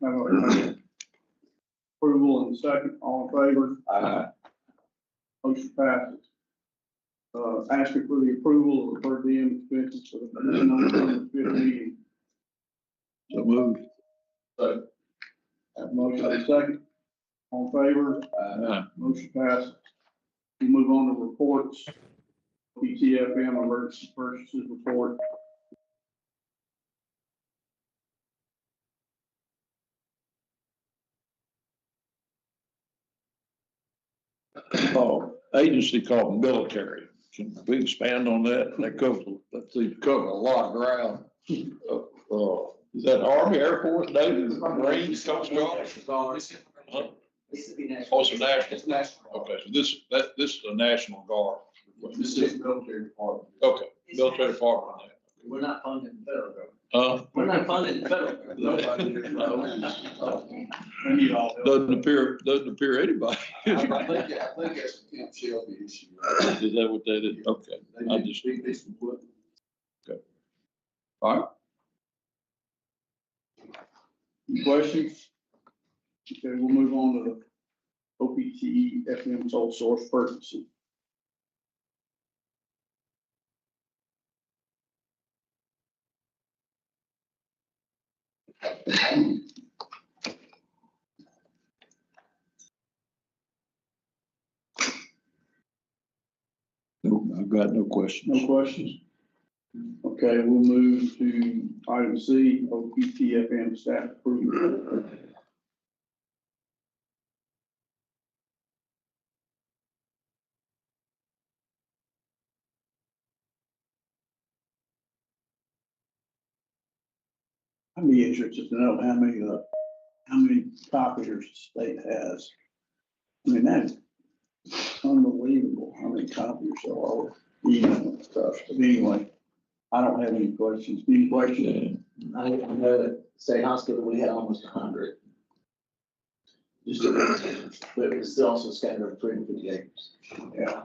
Have a approval in the second. All in favor? Aye. Motion passes. Asking for the approval of the per diem expenses for the November 5th meeting. So moved. Have a motion in the second. All in favor? Aye. Motion passes. We move on to reports. PTFM emergency purchases report. Oh, agency called military. Can we expand on that? That covers a lot of ground. Is that Army, Air Force, Navy, Marines, Coast Guard? Huh? Also national. Okay, so this is a National Guard. This is military department. Okay, military department. We're not funding the federal government. We're not funding the federal government. We need all help. Doesn't appear anybody. I think that's a Camp Shelby issue. Is that what that is? Okay. I just. Okay. All right. Any questions? Okay, we'll move on to the OPTE FM sole source purchasing. No, I've got no questions. No questions? Okay, we'll move to item C, OPTFM staff approval. I'd be interested to know how many copiers the state has. I mean, that's unbelievable how many copiers there are, and stuff. But anyway, I don't have any questions. Any questions? I know at State Hospital, we had almost 100. But it was also scattered over 350 acres. Yeah,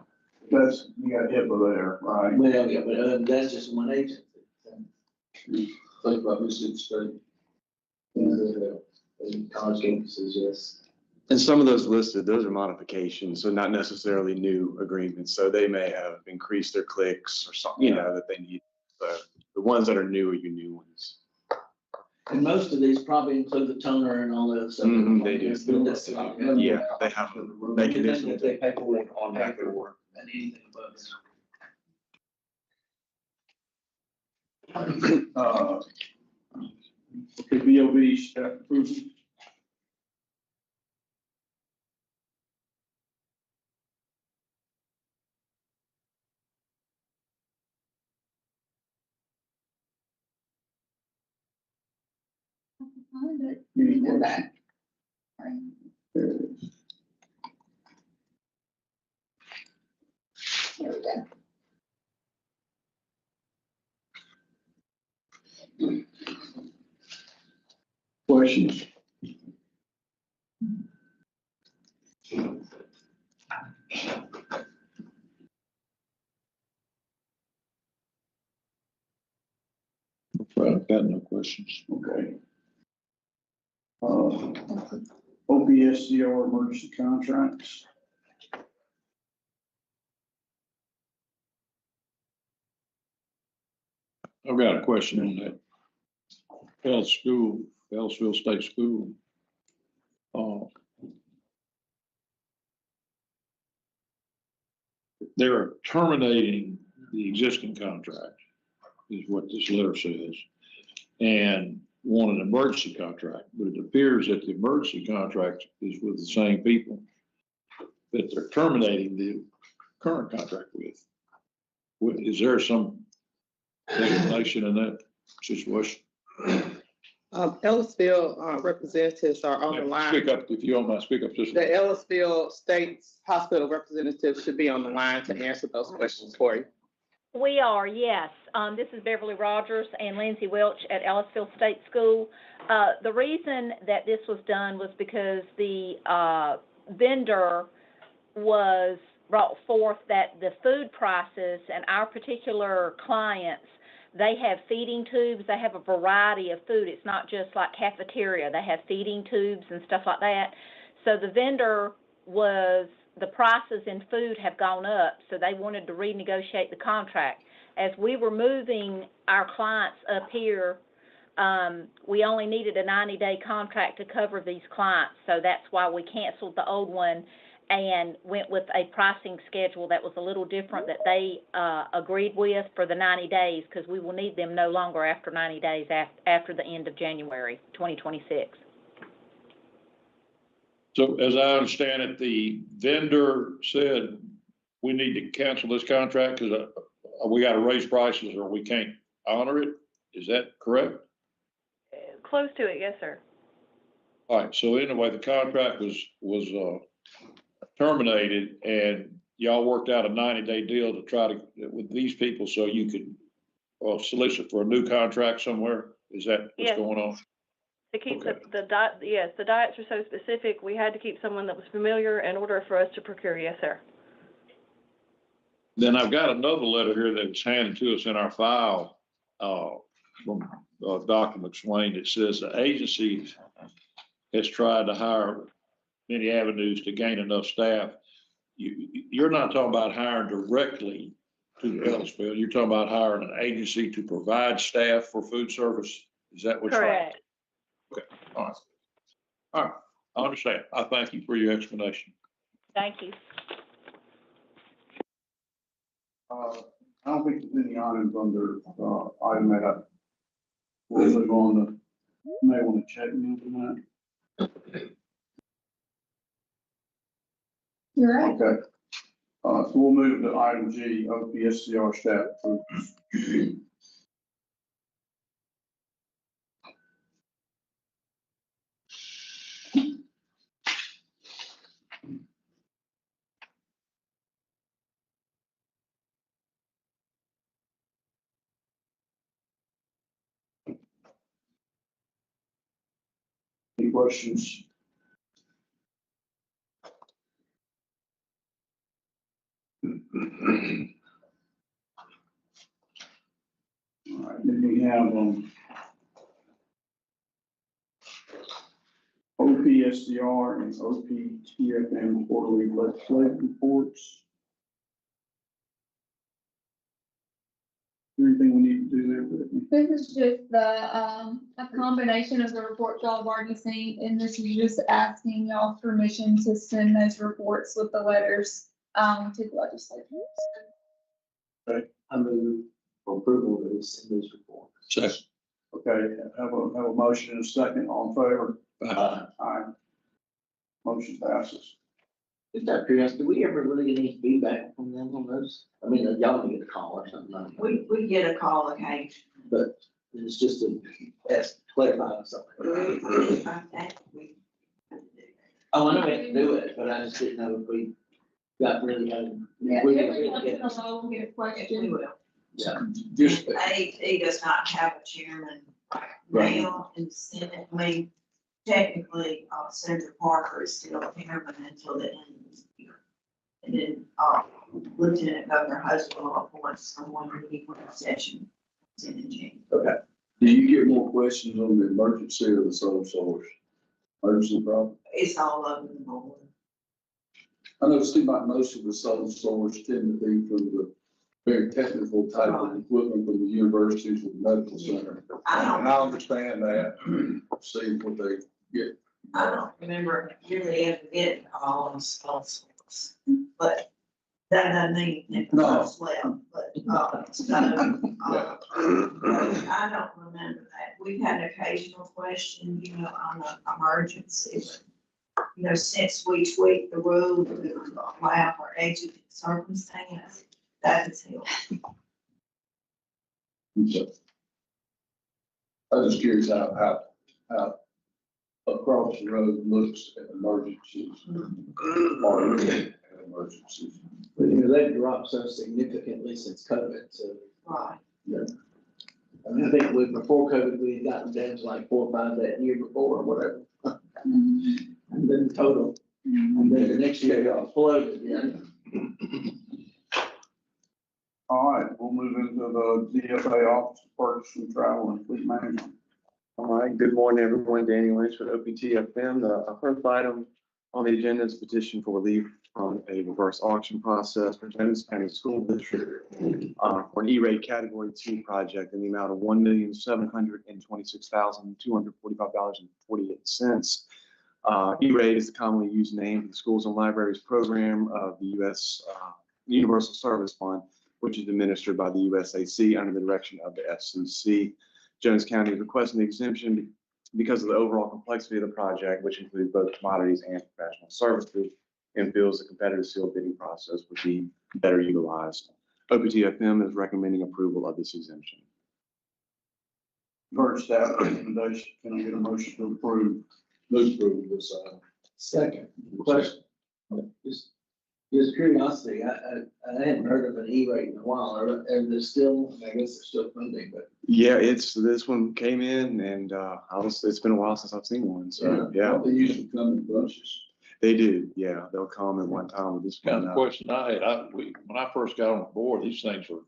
that's, you got HIPAA there, right? Well, yeah, but that's just one agency. Think about Mississippi State. College campuses, yes. And some of those listed, those are modifications, so not necessarily new agreements. So they may have increased their clicks or something, that they need. So the ones that are new are your new ones. And most of these probably include the toner and all that stuff. They do. Yeah, they have to make Anything that they additional. pay for on paper and anything above this. Okay, BOB staff approval. Any questions? There it is. There we go. Questions? I've got no questions. Okay. OPSCR emergency contracts. I've got a question on that. Ellisville State School. They're terminating the existing contract, is what this letter says, and want an emergency contract. But it appears that the emergency contract is with the same people that they're terminating the current contract with. Is there some explanation in that situation? Ellisville representatives are on the line. Speak up, if you don't mind, speak up just. The Ellisville State's Hospital representatives should be on the line to answer those questions for you. We are, yes. This is Beverly Rogers and Lindsay Welch at Ellisville State School. The reason that this was done was because the vendor brought forth that the food prices and our particular clients They have feeding tubes, they have a variety of food. It's not just like cafeteria. They have feeding tubes and stuff like that. So the vendor the prices in food have gone up, so they wanted to renegotiate the contract. As we were moving our clients up here, we only needed a 90-day contract to cover these clients, so that's why we canceled the old one and went with a pricing schedule that was a little different that they agreed with for the 90 days, because we will need them no longer after 90 days after the end of January 2026. So as I understand it, the vendor said we need to cancel this contract because we got to raise prices or we can't honor it. Is that correct? Close to it, yes, sir. All right, so anyway, the contract was terminated and y'all worked out a 90-day deal to try to, with these people, so you could solicit for a new contract somewhere? Is that what's Yes. going on? To keep Okay. the diets are so specific, we had to keep someone that was familiar in order for us to procure, yes, sir. Then I've got another letter here that was handed to us in our file from Dr. McSwain. It says the agency has tried to hire many avenues to gain enough staff. You're not talking about hiring directly to Ellisville. You're talking about hiring an agency to provide staff for food service. Is that what you're? Correct. Okay, all right. All right, I understand. I thank you for your explanation. Thank you. I don't think there's any items under, item that we'll move on to, you may want to check me on that. You're right. Okay. So we'll move to item G, OPSCR staff approvals. Any questions? All right, then we have, OPSDR and OPTFM quarterly legislative reports. Anything we need to do there, Brittany? This is just a combination of the reports y'all have already seen, and this is just asking y'all's permission to send those reports with the letters, to the legislators. I move for approval of this in this report. Second. Okay, have a motion and a second, all in favor? Aye. Motion passes. Just out of curiosity, do we ever really get any feedback from them on those? I mean, y'all can get a call or something like that, We get a call occasionally. but it's just to ask, clarify something. Oh, I know we have to do it, but I just didn't know if we got really, Yeah, we every once in a get, while we'll get a We question. will. yeah. Just, AET does not have a chairman Right. now in the Senate. I mean, technically, Senator Parker is still chairman until the end of the year. And then, Lieutenant Governor Husband appoints someone to the work session in January. Okay. Do you get more questions on the emergency or the sole source? Emergency problem? It's all over the board. I know it seems like most of the sole source tend to be from the very technical type of equipment from the universities and medical center. And I understand that, see what they get. I don't remember really ever getting all of those, but that doesn't mean it was left, but, so, I don't remember that. We've had an occasional question, on the emergency, but, since we tweaked the rule to allow for exigent circumstance, that has helped. I'm just curious how across the road looks at emergencies. Or looking at emergencies. They've dropped so significantly since COVID, so. Right. I mean, I think before COVID, we had gotten down to like 4 or 5 that year before or whatever. Mhm. And then total, and then the next year got flooded, yeah. all right, we'll we'll move into the DFA Office of Purchase and Travel and Fleet Management. All right, good morning, everyone. Danny Lynch with OPTFM. The first item on the agenda is petition for relief from a reverse auction process for Jones County School District for an E-rate Category 2 project in the amount of $1,726,245.48. E-rate is the commonly used name for the Schools and Libraries Program of the U.S. Universal Service Fund, which is administered by the USAC under the direction of the FCC. Jones County is requesting the exemption because of the overall complexity of the project, which includes both commodities and professional services, and feels the competitive sealed bidding process would be better utilized. OPTFM is recommending approval of this exemption. First staff recommendation, can I get a motion to approve? Move approval of this item. Second, question. Just curiosity, I hadn't heard of an E-rate in a while. Are there still, I guess they're still funding, but. Yeah, this one came in and it's been a while since I've seen one. So, yeah, They usually come in bunches. they do. Yeah, they'll come at one time with this Kind one. of question I had, when I first got on the board, these things were,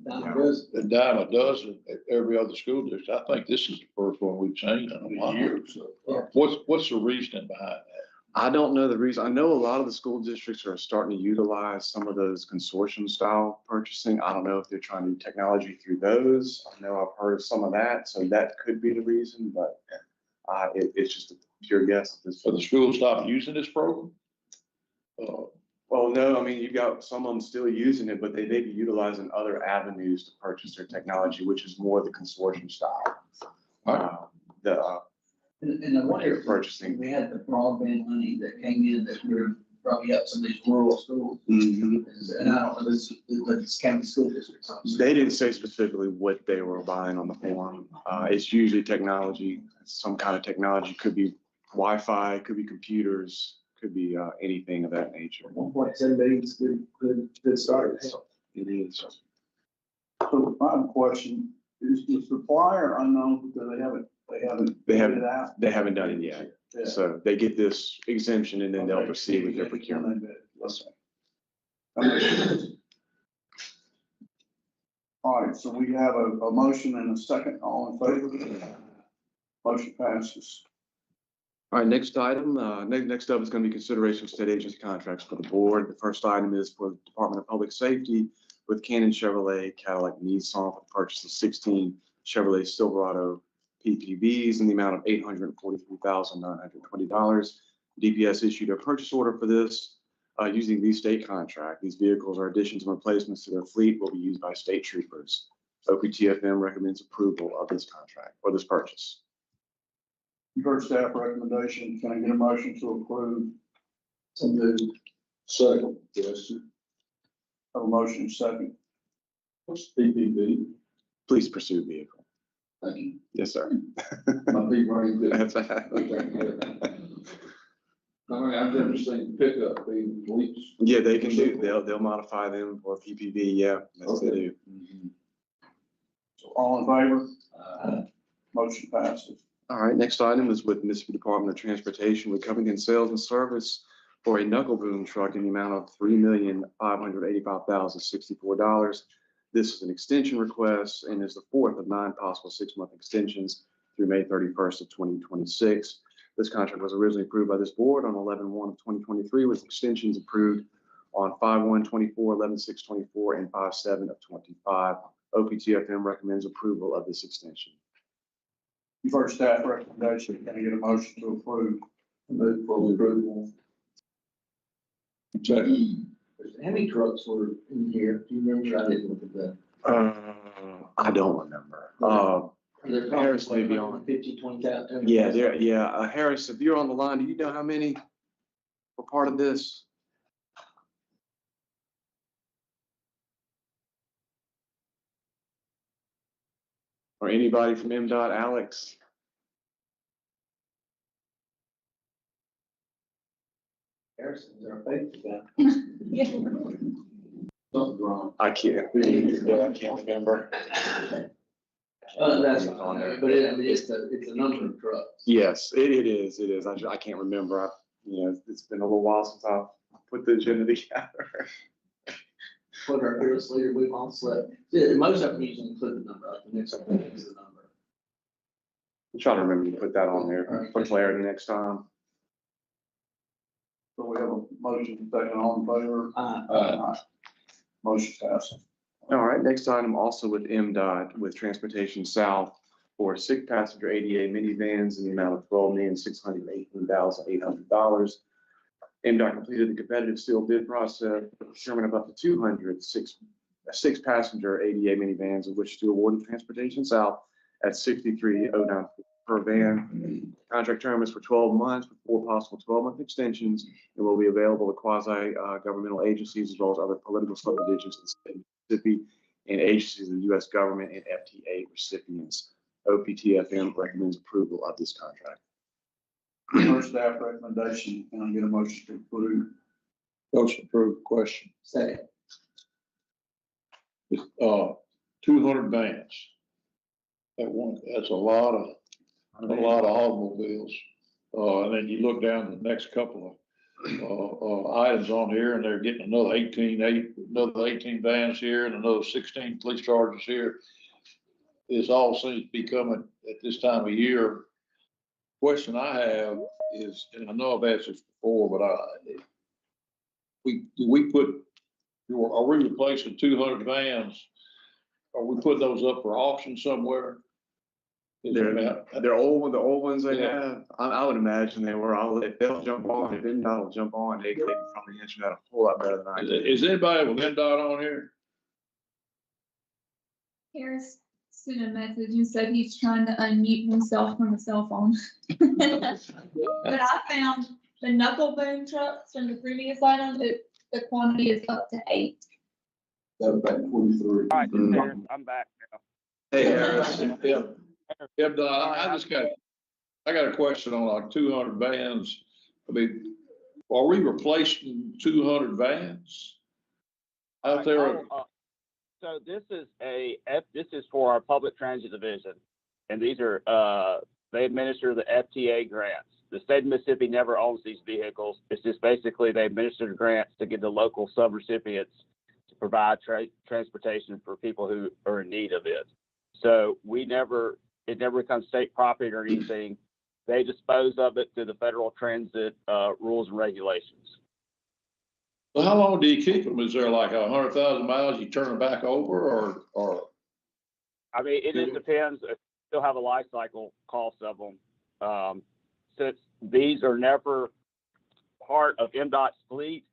Does- a dime a dozen at every other school district. I think this is the first one we've seen in a In a while. year or so. What's the reasoning behind that? I don't know the reason. I know a lot of the school districts are starting to utilize some of those consortium style purchasing. I don't know if they're trying to do technology through those. I know I've heard of some of that, so that could be the reason, but it's just a pure guess at this So the point. school stopped using this program? Well, no, I mean, you've got some of them still using it, but they may be utilizing other avenues to purchase their technology, which is more the consortium style. And I wonder if Purchasing. we had the broadband money that came in that we're probably up some of these rural schools. Mhm. And I don't know, this county school districts. They didn't say specifically what they were buying on the form. It's usually technology, some kind of technology, could be Wi-Fi, could be computers, could be anything of that nature. 1.7 billion is good start. It is. So I have a question, is the supplier unknown because they haven't They haven't- figured it out? They haven't done it yet. Yeah. So they get this exemption and then they'll Okay. proceed with their procurement. Yes, sir. That makes sense. All right, so we have a motion and a second, all in favor? Motion passes. All right, next item, next up is going to be consideration of state agency contracts for the board. The first item is for the Department of Public Safety with Canon Chevrolet, Cadillac, Nissan for the purchase of 16 Chevrolet Silverado PPVs in the amount of $843,920. DPS issued a purchase order for this using the state contract. These vehicles are additions and replacements to their fleet will be used by state troopers. OPTFM recommends approval of this contract or this purchase. First staff recommendation, can I get a motion to approve? So moved. Second, question. Have a motion second. What's PPV? Please pursue vehicle. Thank you. Yes, sir. My big brain did. That's- All right, I've never seen pickup being leaks. Yeah, they can do, they'll modify them for PPV, yeah, that's what they do. So all in favor? Motion passes. All right, next item is with Mississippi Department of Transportation with Covington Sales and Service for a knuckle boom truck in the amount of $3,585,064. This is an extension request and is the fourth of 9 possible 6-month extensions through May 31st of 2026. This contract was originally approved by this board on 11/1 of 2023 with extensions approved on 5/1/24, 11/6/24, and 5/7 of 25. OPTFM recommends approval of this extension. First staff recommendation, can I get a motion to approve? Move for approval. Second. How many trucks were in here? Do you remember? I didn't look at that. I don't remember. They're Harris may be on. 50, 20,000. Yeah, Harris, if you're on the line, do you know how many were part of this? Or anybody from MDOT, Alex? Harrison's our favorite guy. Something wrong. I can't remember. That's on there, but it's a number of trucks. Yes, it is. I can't remember. It's been a little while since I've put the agenda together. What our fearless leader, we've all slept. Yeah, most of them usually include the number, like the next one is the number. I'm trying to remember to put that on there for clarity next time. So we have a motion taken on favor. Uh, Motion passes. All right, next item also with MDOT with Transportation South for 6-passenger ADA minivans in the amount of $12,618,800. MDOT completed the competitive sealed bid process for procurement of up to 200 six-passenger ADA minivans, of which to award to Transportation South at $63.09 per van. Contract term is for 12 months with 4 possible 12-month extensions and will be available to quasi-governmental agencies as well as other political subdivisions in the state of Mississippi and agencies of the U.S. government and FTA recipients. OPTFM recommends approval of this contract. First staff recommendation, can I get a motion to approve? Motion approved. Question. second, It's, 200 vans. That's a lot of automobiles. And then you look down the next couple of items on here and they're getting another 18 vans here and another 16 police charges here. This all seems to be coming at this time of year. Question I have is, and I know I've asked this before, but are we replacing 200 vans? Are we putting those up for auction somewhere? They're old, the old ones they Yeah. have. I would imagine they were. If they'll jump on, if MDOT will jump on, they can probably answer that a whole lot better than I do. Is anybody with MDOT on here? Harris sent a message and said he's trying to unmute himself from the cell phone. But I found the knuckle boom trucks from the previous item, the quantity is up to 8. That was back 23. All right, this is Harris. I'm back now. Hey, Harris. MDOT, I got a question on like 200 vans. I mean, are we replacing 200 vans out there? So this is for our public transit division, and these are, they administer the FTA grants. The state of Mississippi never owns these vehicles. It's just basically they administer the grants to give the local subrecipients to provide transportation for people who are in need of it. So it never becomes state property or anything. They dispose of it through the federal transit rules and regulations. So how long do you keep them? Is there like 100,000 miles, you turn them back over or? I mean, it just depends. Still have a life cycle cost of them. Since these are never part of MDOT's fleet,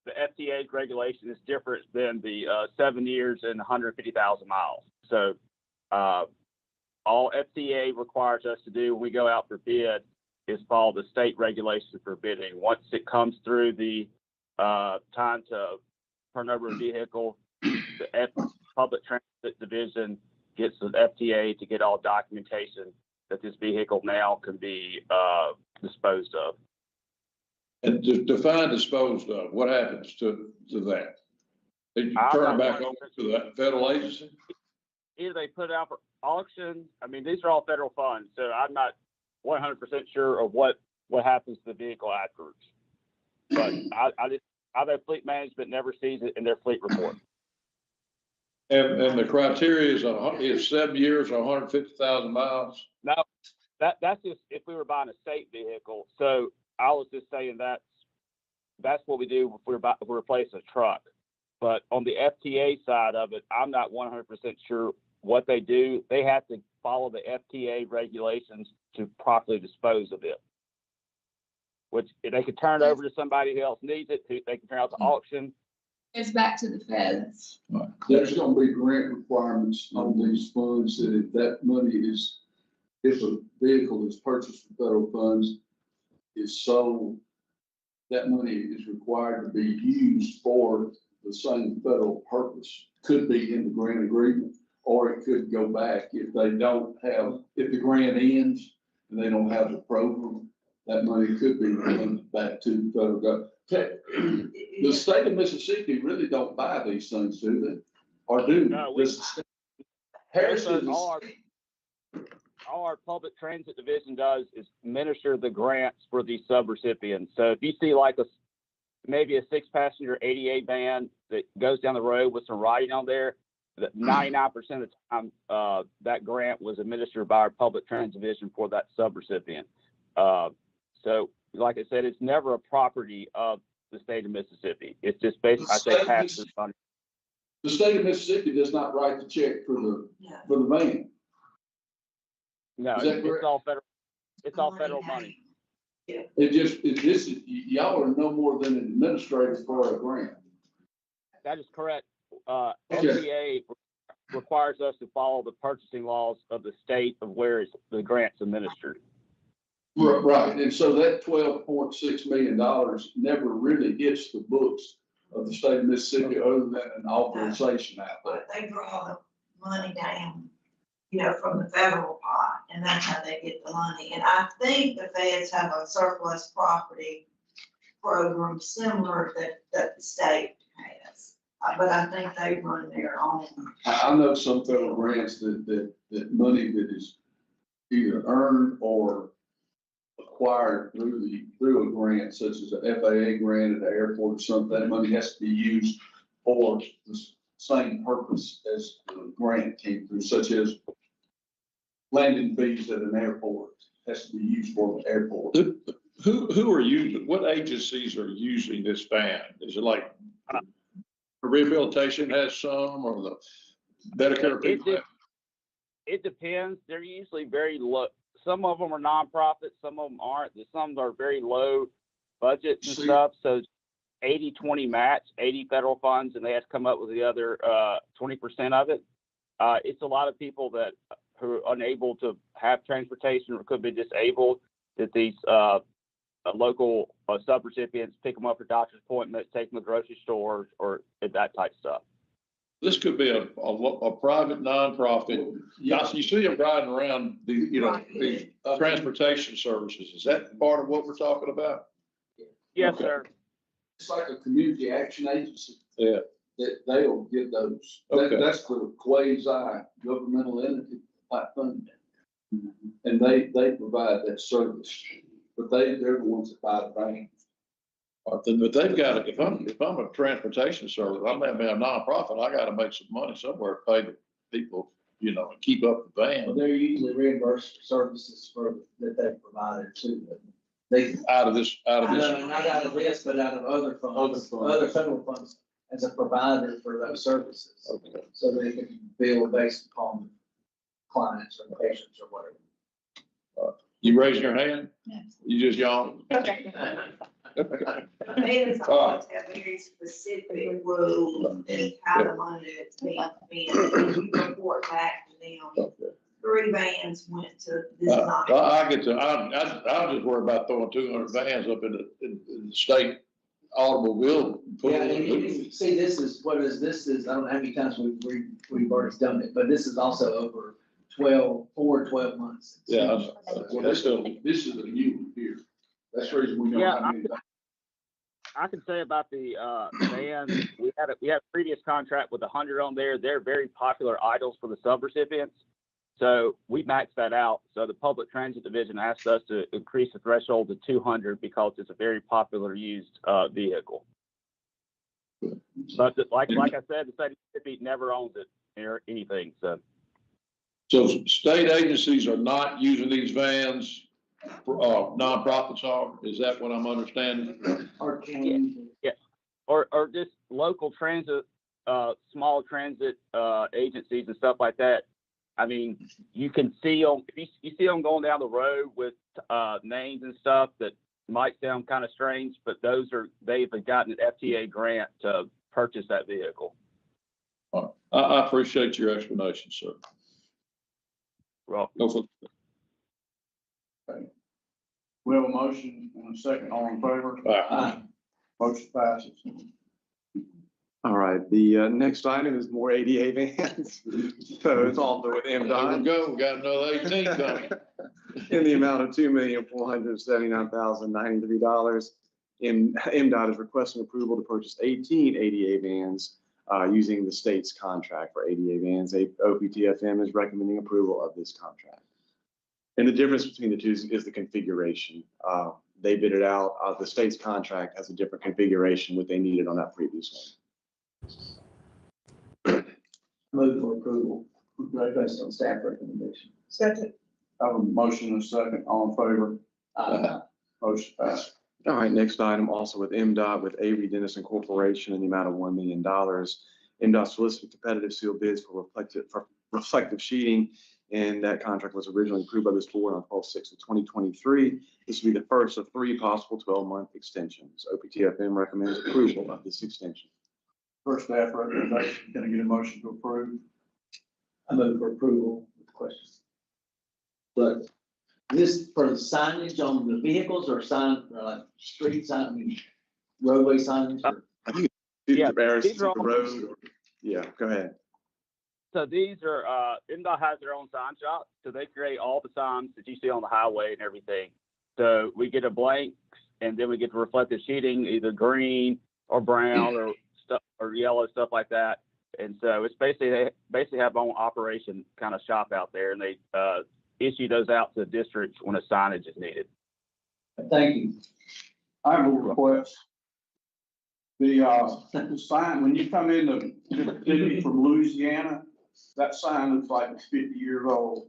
the FTA's regulation is different than the 7 years and 150,000 miles. So all FTA requires us to do when we go out for bid is follow the state regulations for bidding. Once it comes through the time to turn over a vehicle, the public transit division gets the FTA to get all documentation that this vehicle now can be disposed of. And to define disposed of, what happens to that? They turn it back over to that federal agency? Either they put it out for auction. I mean, these are all federal funds, so I'm not 100% sure of what happens to the vehicle afterwards. But I know fleet management never sees it in their fleet report. And the criteria is 7 years or 150,000 miles? No, that's just if we were buying a state vehicle. So I was just saying that's what we do if we replace a truck. But on the FTA side of it, I'm not 100% sure what they do. They have to follow the FTA regulations to properly dispose of it. Which they could turn it over to somebody who else needs it. They can turn it out to auction. It's back to the feds. There's gonna be grant requirements on these funds that if that money is, if a vehicle is purchased from federal funds is sold, that money is required to be used for the same federal purpose. Could be in the grant agreement, or it could go back if they don't have, if the grant ends and they don't have the program, that money could be returned back to the federal government. The state of Mississippi really don't buy these things, do they? Or do? No, Harrison. all our public transit division does is administer the grants for these subrecipients. So if you see like maybe a 6-passenger ADA van that goes down the road with some writing on there. That 99% of the time, that grant was administered by our public transit division for that subrecipient. So, like I said, it's never a property of the state of Mississippi. It's just basically, I say, pass-through funding. The state of Mississippi does not write the check for the van. No, Is that it's correct? all federal. It's all federal money. Y'all are no more than an administrator for a grant. That is correct. Okay. FDA requires us to follow the purchasing laws of the state of where the grant's administered. Right, and so that $12.6 million never really hits the books of the state of Mississippi other than an authorization out there. But they draw the money down, from the federal pot, and that's how they get the money. And I think the feds have a surplus property program similar that the state has. But I think they run their own. I know some federal grants that money that is either earned or acquired through a grant, such as an FAA grant at the airport or something, that money has to be used for the same purpose as the grant came through, such as landing fees at an airport has to be used for the airport. Who are using, what agencies are using this van? Is it like rehabilitation has some, or the Medicare people? It depends. They're usually very low. Some of them are nonprofits, some of them aren't. Some are very low budgets and stuff. So 80-20 match, 80 federal funds, and they have to come up with the other 20% of it. It's a lot of people who are unable to have transportation or could be disabled, that these local subrecipients pick them up for doctor's appointments, take them to grocery stores, or that type of stuff. This could be a private nonprofit. Yes. You see them riding around these transportation services. Is that part of what we're talking about? Yes, Okay. sir. It's like a community action agency. Yeah. That they'll get those. Okay. That's the quasi governmental entity type funding. And they provide that service, but they're the ones that buy the van. But they've got, if I'm a transportation service, I may be a nonprofit, I gotta make some money somewhere, to pay the people, and keep up the Well, van they're usually reimbursed for services that they provided too. They, out of this. not out of this, but out of other funds, other federal funds as a provider for those services. Okay. So they can bill based upon clients or patients or whatever. You raising your hand? You just yawn? Feds always have very specific rules and how the money is being spent. You report back to them. 3 vans went to this night. I'll just worry about throwing 200 vans up in the state automobile pool. Yeah, and see, this is, I don't know how many times we've already done it, but this is also over 4 or 12 months. Yeah. Well, this is a new one here. That's the reason we don't have any. I can say about the van, we had a previous contract with 100 on there. They're very popular idols for the subrecipients. So we maxed that out. So the public transit division asked us to increase the threshold to 200 because it's a very popular used vehicle. But like I said, the state of Mississippi never owns it or anything. So state agencies are not using these vans, nonprofits are, is that what I'm understanding? yeah. Or just local transit, small transit agencies and stuff like that. I mean, you can see them, if you see them going down the road with names and stuff that might sound kind of strange, but they've gotten an FTA grant to purchase that vehicle. I appreciate your explanation, sir. Well, We have a motion and a second, all in favor? Motion passes. All right, the next item is more ADA vans. So it's also with There we MDOT go, we got another 18 coming. in the amount of $2,479,093. MDOT is requesting approval to purchase 18 ADA vans using the state's contract for ADA vans. OPTFM is recommending approval of this contract. And the difference between the two is the configuration. they bid it out. The state's contract has a different configuration, what they needed on that previous one. Move for approval, based on staff recommendation. Second. I have a motion and a second, all in favor? Motion passed. All right, next item, also with MDOT, with Avery Dennison Corporation in the amount of $1 million. MDOT solicited competitive sealed bids for reflective sheeting, and that contract was originally approved by this board on 12/6/2023. This will be the first of 3 possible 12-month extensions. OPTFM recommends approval of this extension. First staff recommendation, can I get a motion to approve? I move for approval with questions. But this for the signage on the vehicles or sign, like street sign, roadway signs? Or- I think Yeah, it's these are all- the road. Yeah, go ahead. So these are, MDOT has their own sign shop, so they create all the signs that you see on the highway and everything. So we get a blank, and then we get the reflective sheeting, either green or brown or stuff, or yellow, stuff like that. And so it's basically, they basically have their own operation kind of shop out there, and they, issue those out to the districts when a signage is needed. Thank you. I have a request. The sign, when you come into Mississippi from Louisiana, that sign looks like it's 50 years old.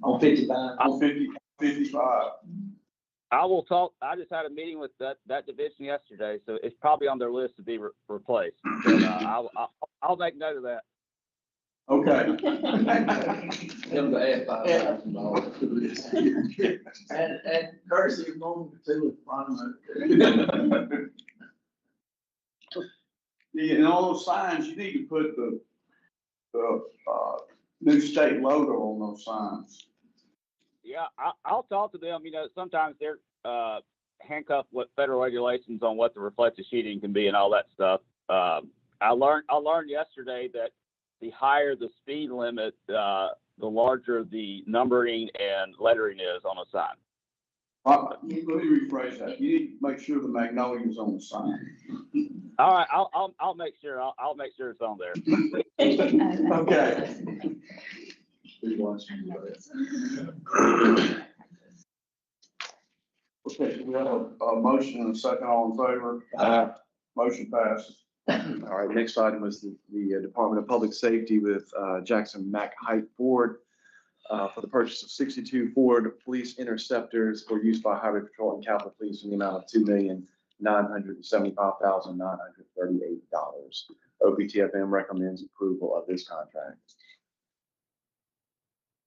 On 55. On 55. I will talk, I just had a meeting with that division yesterday, so it's probably on their list to be replaced. But, I'll make note of that. Okay. Them to add $5,000 to this. And courtesy of going to the bottom of it. Yeah, and all those signs, you need to put the new state logo on those signs. Yeah, I'll talk to them. You know, sometimes they're handcuffed with federal regulations on what the reflective sheeting can be and all that stuff. I learned yesterday that the higher the speed limit, the larger the numbering and lettering is on a sign. Let me rephrase that. You need to make sure the magnolia is on the sign. All right, I'll make sure. I'll make sure it's on there. Okay. Okay, we have a motion and a second, all in favor? Motion passes. All right, next item was the Department of Public Safety with Jackson Mack Height Ford for the purchase of 62 Ford Police Interceptors for use by Highway Patrol and Capitol Police in the amount of $2,975,938. OPTFM recommends approval of this contract.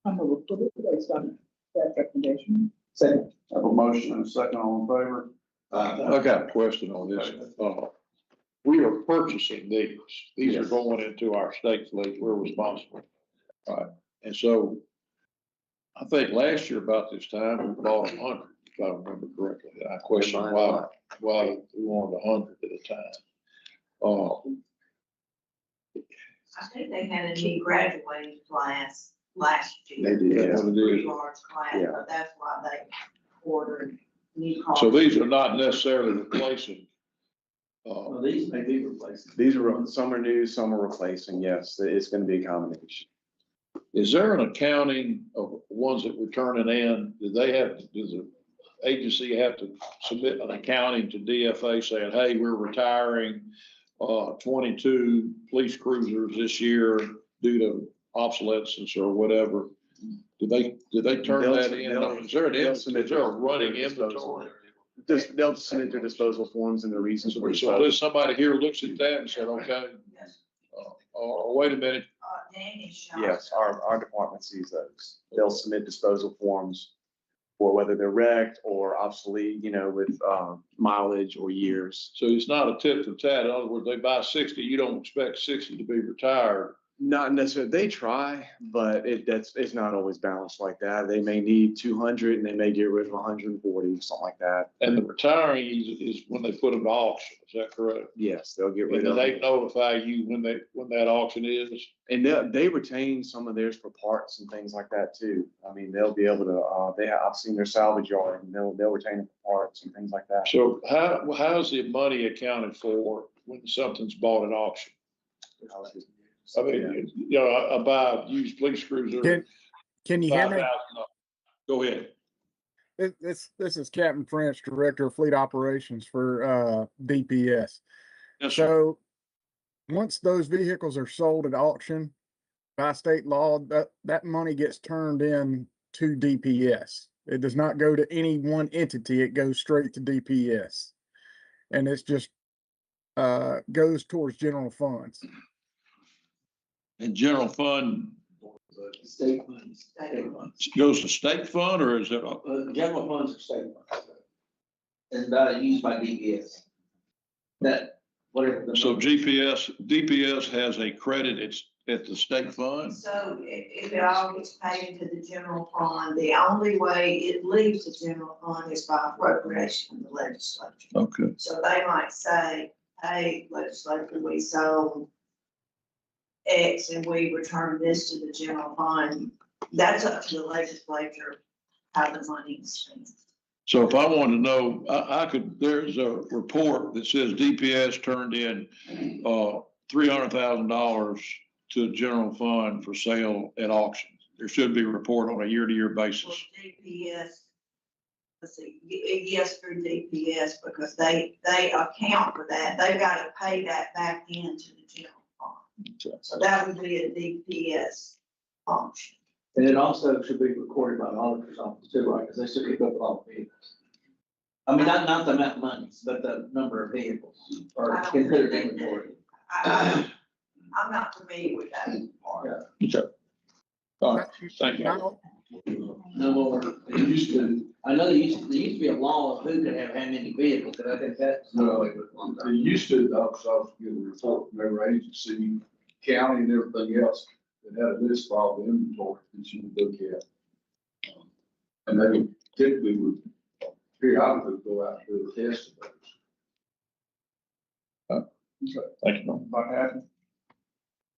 I'm a little based on that recommendation. Second. Have a motion and a second, all in favor? I got a question on this. We are purchasing these. These are Yes. going into our state fleet. We're responsible. All right. And so I think last year about this time, we bought 100, if I remember correctly. I question why we wanted 100 at a time. I think they had a new graduating class last year. They did, yeah. Pretty large class, Yeah. but that's why they ordered new cars. So these are not necessarily replacing. Well, these may be replaced. These are, some are new, some are replacing. Yes, it's going to be a combination. Is there an accounting of ones that we're turning in? Does the agency have to submit an accounting to DFA saying, hey, we're retiring 22 police cruisers this year due to obsolescence or whatever? Do they turn that in? Is there a running inventory? They'll submit their disposal forms and the reasons for So disposal. if somebody here looks at that and said, okay, Yes. wait a minute, Danny's shop. Yes, our department sees those. They'll submit disposal forms for whether they're wrecked or obsolete, with mileage or years. so it's not a tit for tat. In other words, they buy 60, you don't expect 60 to be retired. Not necessarily, they try, but it's not always balanced like that. They may need 200 and they may get rid of 140, something like that. And the retiring is when they put them to auction, is that correct? Yes, they'll get And rid then of they it. notify you when that auction is? And they retain some of theirs for parts and things like that too. I mean, they'll be able to, I've seen their salvage yard and they'll retain it for parts and things like that. So how is the money accounted for when something's bought at auction? I mean, I buy a used police cruiser. Can you hear me? $5,000. Go ahead. This is Captain French, Director of Fleet Operations for DPS. Yes, sir. So once those vehicles are sold at auction, by state law, that money gets turned in to DPS. It does not go to any one entity. It goes straight to DPS. And it's just goes towards general funds. And general fund State funds, state funds. goes to state fund, or is it? General funds are state funds. And, used by DPS. That, whatever. the So number- DPS has a credit, it's at the state fund? So if it all gets paid into the general fund, the only way it leaves the general fund is by appropriation of the legislature. Okay. So they might say, hey, legislature, we sold X and we return this to the general fund. That's up to the legislature how the money is spent. So if I wanted to know, I could, there's a report that says DPS turned in, $300,000 to the general fund for sale at auction. There should be a report on a year-to-year Well, basis. DPS, let's see, yes, through DPS, because they account for that. They've got to pay that back into the general fund. Okay. So that would be a DPS function. And it also should be recorded by the auditor's office too, right? Because they should keep up with all the vehicles. I mean, not the amount of monies, but the number of vehicles are considered inventory. I'm not familiar with that part. Okay. All right, thank you. Now, No more. It used to, I know there used to be a law of who could have how many vehicles, but I think that's. No, they used to, I was getting a report from every agency, county and everything else, that had a list of all the inventory that you would look at. And they typically would periodically go out and do a test of those. Thank you. Everybody happy?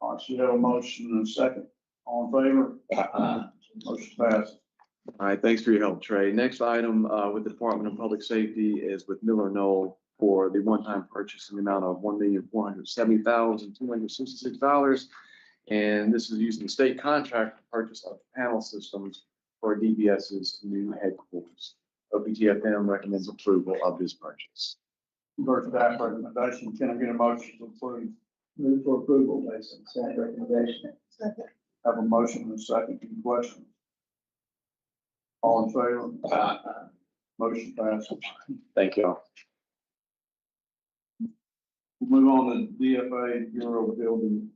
All right, so you have a motion and a second. All in favor? Motion passes. All right, thanks for your help, Trey. Next item with the Department of Public Safety is with Miller Knoll for the one-time purchase in the amount of $1,470,266. And this is using the state contract to purchase of panel systems for DPS's new headquarters. OPTFM recommends approval of this purchase. First that recommendation, can I get a motion to approve? Move for approval based on staff recommendation. Have a motion and a second. Any questions? All in favor? Motion passes. Thank you all. We'll move on to DFA Bureau Building.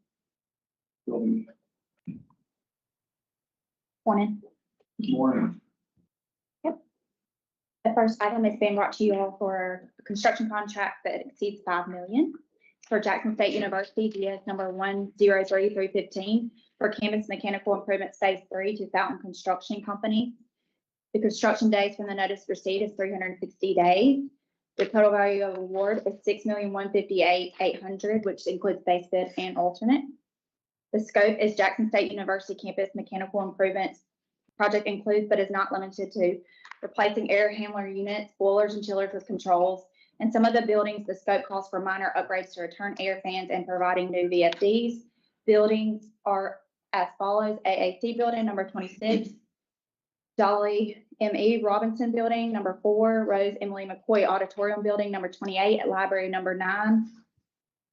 Morning. Morning. The first item is being brought to you all for a construction contract that exceeds $5 million for Jackson State University, DS number 103315 for Campus Mechanical Improvements Phase 3 to Fountain Construction Company. The construction days from the notice of receipt is 360 days. The total value of award is $6,158,800, which includes base bid and alternate. The scope is Jackson State University Campus Mechanical Improvements. Project includes, but is not limited to, replacing air handler units, boilers and chillers with controls. In some of the buildings, the scope calls for minor upgrades to return air fans and providing new VFDs. Buildings are as follows: AAC Building, number 26, Dolly M.E. Robinson Building, number 4, Rose Emily McCoy Auditorium Building, number 28, Library number 9,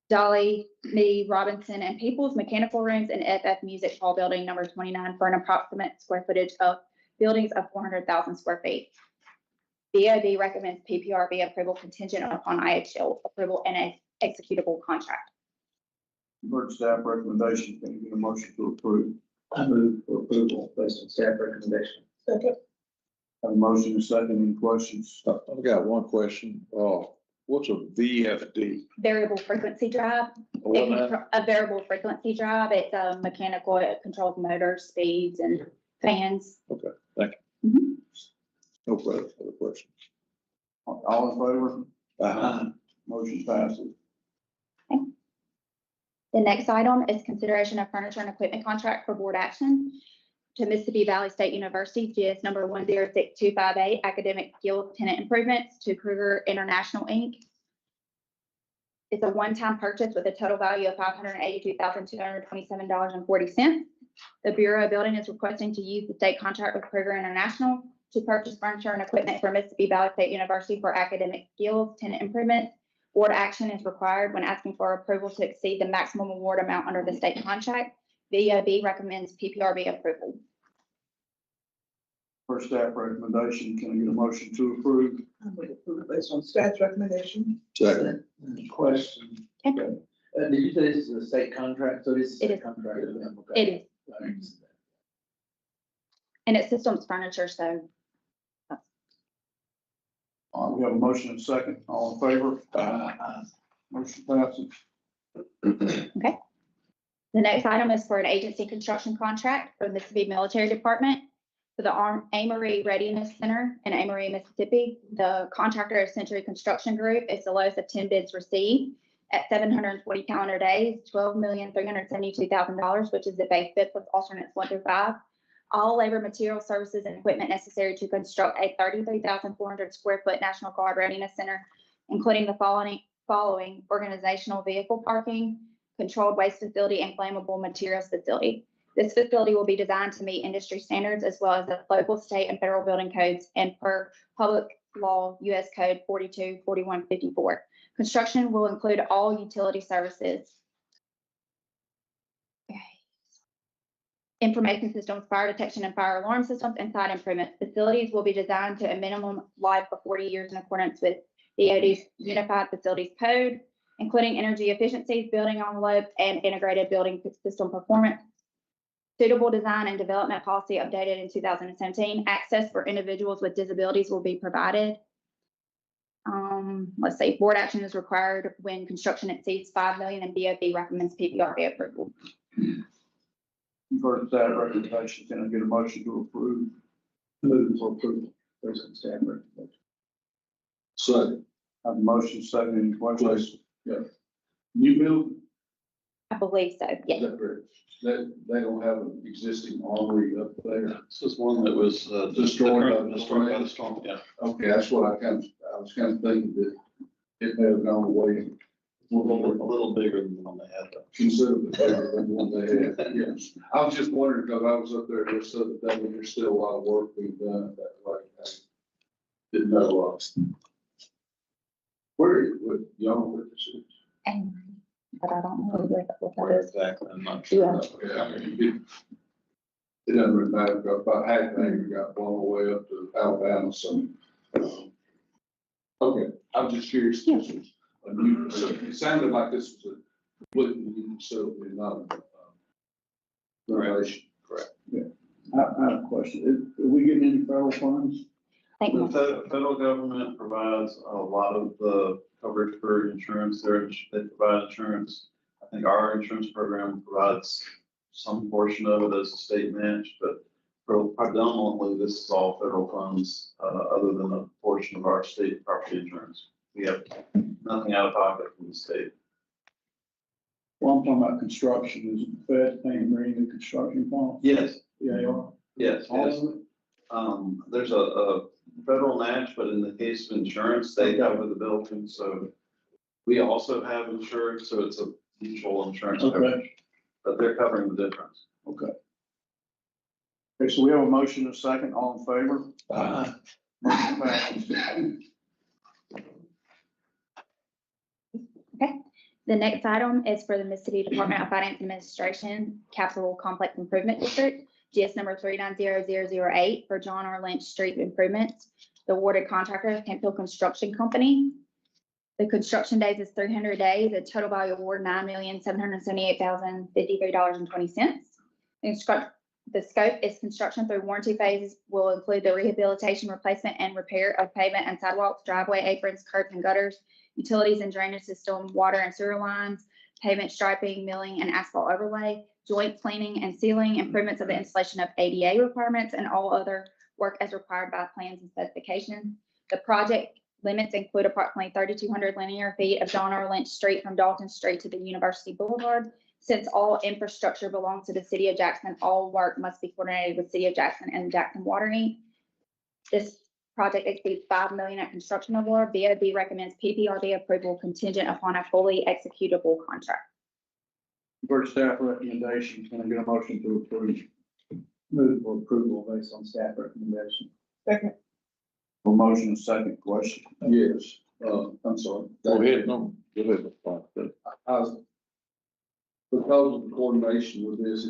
Dolly Me Robinson and Peoples Mechanical Rooms, and FF Music Hall Building, number 29, for an approximate square footage of buildings of 400,000 square feet. DOD recommends PPRB approval contingent upon IHL approval and an executable contract. Heard staff recommendation, can you get a motion to approve? I move for approval based on staff recommendation. Have a motion and a second. Any questions? I've got one question. What's a VFD? Variable frequency drive. A variable frequency drive. It's a mechanical, it controls motors, speeds, and fans. Okay, thank Mhm. you. No further questions. All in favor? Uh-huh. Motion passes. The next item is consideration of furniture and equipment contract for board action to Mississippi Valley State University, GS number 106258, academic skills tenant improvements to Kruger International, Inc. It's a one-time purchase with a total value of $582,227.40. The Bureau building is requesting to use the state contract with Kruger International to purchase furniture and equipment for Mississippi Valley State University for academic skills, tenant improvements. Board action is required when asking for approval to exceed the maximum award amount under the state contract. VOB recommends PPRB approval. For staff recommendation, can I get a motion to approve? I'm going to approve it based on staff's recommendation. Second. Question. Okay. Did you say this is a state contract? So this is It a is. contract. It is, and it's systems furniture, so We have a motion and second. All in favor? Motion passes. the next item is for an agency construction contract for the Mississippi Military Department for the Amory Readiness Center in Amory, Mississippi. The contractor is Century Construction Group. It's the lowest of 10 bids received at 720 calendar days, $12,372,000, which is the base bid with alternates 1 through 5. All labor, material, services, and equipment necessary to construct a 33,400 square foot National Guard Readiness Center, including the following organizational vehicle parking, controlled waste facility, and flammable materials facility. This facility will be designed to meet industry standards as well as the local, state, and federal building codes and per public law U.S. Code 424154. Construction will include all utility services, information systems, fire detection and fire alarm systems, and site improvements. Facilities will be designed to a minimum life of 40 years in accordance with DoD's Unified Facilities Code, including energy efficiencies, building envelope, and integrated building system performance. Suitable design and development policy updated in 2017. Access for individuals with disabilities will be provided. Let's see, board action is required when construction exceeds $5 million, and BOP recommends PPRB approval. You've heard staff recommendation. Can I get a motion to approve? Move for approval based on staff recommendation. Second. Have a motion, second, any questions? Yeah. New building, I believe so, is yes. that correct? They don't have an existing armory up there. This is one that was Destroyed by the destroyed by the storm. storm, yeah. Okay, that's what I was kind of thinking that it may have gone away. A little bigger than the one they had. Considerably better than what they had, yes. I was just wondering, because I was up there just so that there's still a lot of work being done that way. I didn't know. Where, what, y'all, what this is? And, but I don't know what Where that is. exactly, I'm not Yeah. sure. Okay, I mean, it doesn't really matter, because about half the acre got blown away up to Alabama, so. Okay, I'm just curious. Yeah. This was a new facility. It sounded like this was a completely new facility, not a renovation. Correct. I have a question. Are we getting any federal funds? Thank The you. federal government provides a lot of the coverage for insurance there. They provide insurance. I think our insurance program provides some portion of it as a state match, but predominantly this is all federal funds, other than a portion of our state property insurance. We have nothing out of pocket from the state. Well, I'm talking about construction. Is the Fed paying for any of the construction costs? Yes, Yeah, they are. yes, All yes. of it? There's a federal match, but in the case of insurance, they cover the building, so we also have insurance, so it's a mutual insurance coverage, Okay, but they're covering the difference. okay. Okay, so we have a motion and a second. All in favor? Motion passes. Okay. The next item is for the Mississippi Department of Finance Administration Capital Complex Improvement District, GS number 3900008 for John R. Lynch Street improvements. The awarded contractor is Kentfield Construction Company. The construction days is 300 days. The total value award $9,778,053.20. The scope is construction through warranty phases will include the rehabilitation, replacement, and repair of pavement and sidewalks, driveway aprons, curbs and gutters, utilities and drainage system, water and sewer lines, pavement striping, milling, and asphalt overlay, joint cleaning and sealing, improvements of the installation of ADA requirements, and all other work as required by plans and specifications. The project limits include approximately 3,200 linear feet of John R. Lynch Street from Dalton Street to the University Boulevard. Since all infrastructure belongs to the City of Jackson, all work must be coordinated with City of Jackson and Jackson Water Inc. This project exceeds $5 million at construction award. BOB recommends PPRB approval contingent upon a fully executable contract. For staff recommendation, can I get a motion to approve? Move for approval based on staff recommendation. For motion, second question. Yes, I'm sorry. Go ahead, no, go ahead. Because of the coordination with this,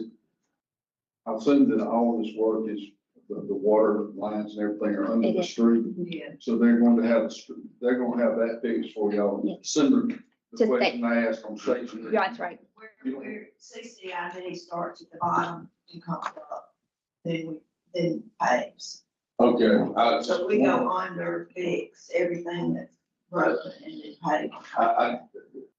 I assume that all this work is, the water lines and everything are under the street. Yeah. So they're going to have, they're gonna have that fixed for y'all. Yeah. Similar to the Just question I asked on station. Yeah, that's right. Where CCID starts at the bottom and comes up, then paves. Okay. So we go under, fix everything that's broken and then pave.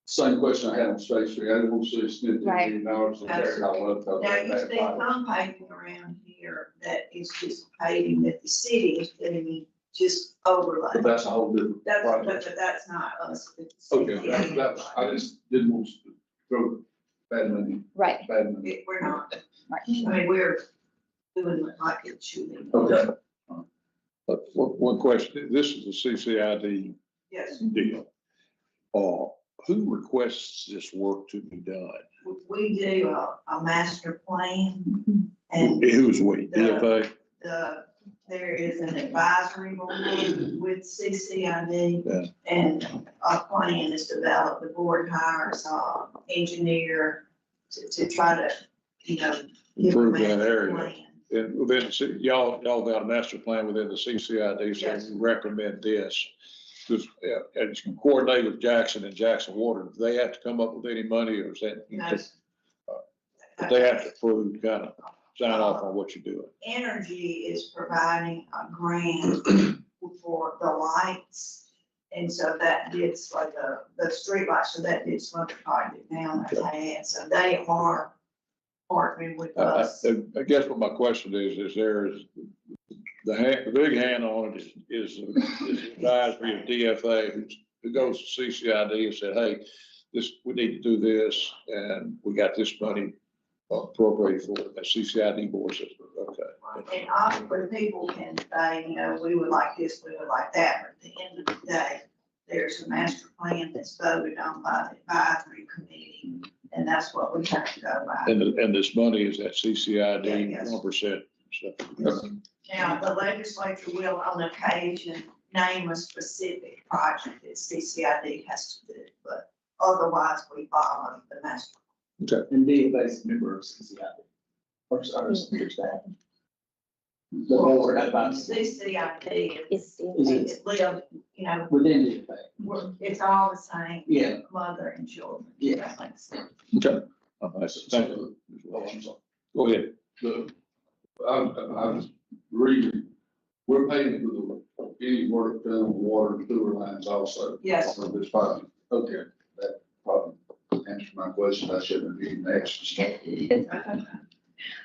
Same question I had on State Street. I didn't want to see a snip Right. $10 million there. I love that. Now, you see some paving around here that is just paving that the city is doing, just overlay. But that's a whole different project. But that's not us. it's the Okay, city. that was, I just didn't want to throw bad money, Right. bad money. We're not, Right. I mean, we're doing it like it should be. Okay. But one question, this is a CCID Yes, deal. Who requests this work to be done? we do a master plan and Who's we, DFA? there is an advisory board with CCID. Yeah. And a plan is developed, the board hires an engineer to try to, give a Improve that master area. plan. And within the city, y'all got a master plan within the CCID, Yes. so we recommend this. Because, and you can coordinate with Jackson and Jackson Water, do they have to come up with any money or is that? No. But they have to prove, kind of sign off on what you're doing. Energy is providing a grant for the lights. And so that did slow the street lights, so that did slow the project down a tad. So they are partnering with us. I guess what my question is the big hand on it is the advisory of DFA who goes to CCID and said, hey, we need to do this and we got this money appropriated for it. That CCID board says, okay. And often people can say, we would like this, we would like that, but at the end of the day, there's a master plan that's voted on by the advisory committee, and that's what we have to go by. And this money is at CCID, Yes. 1%. Now, the legislature will on occasion name a specific project that CCID has to do, but otherwise we follow the master. And DFA's member of CCID. Or that. The board advises CCID It's, is live, within DFA. it's all the same. Yeah. Mother and children. Yeah. That makes sense. Okay. Thank you. I'm sorry. Go ahead. I was reading, we're paying for any work done on water and sewer lines also. Yes. For this project. Okay, that probably answered my question. I shouldn't have even asked.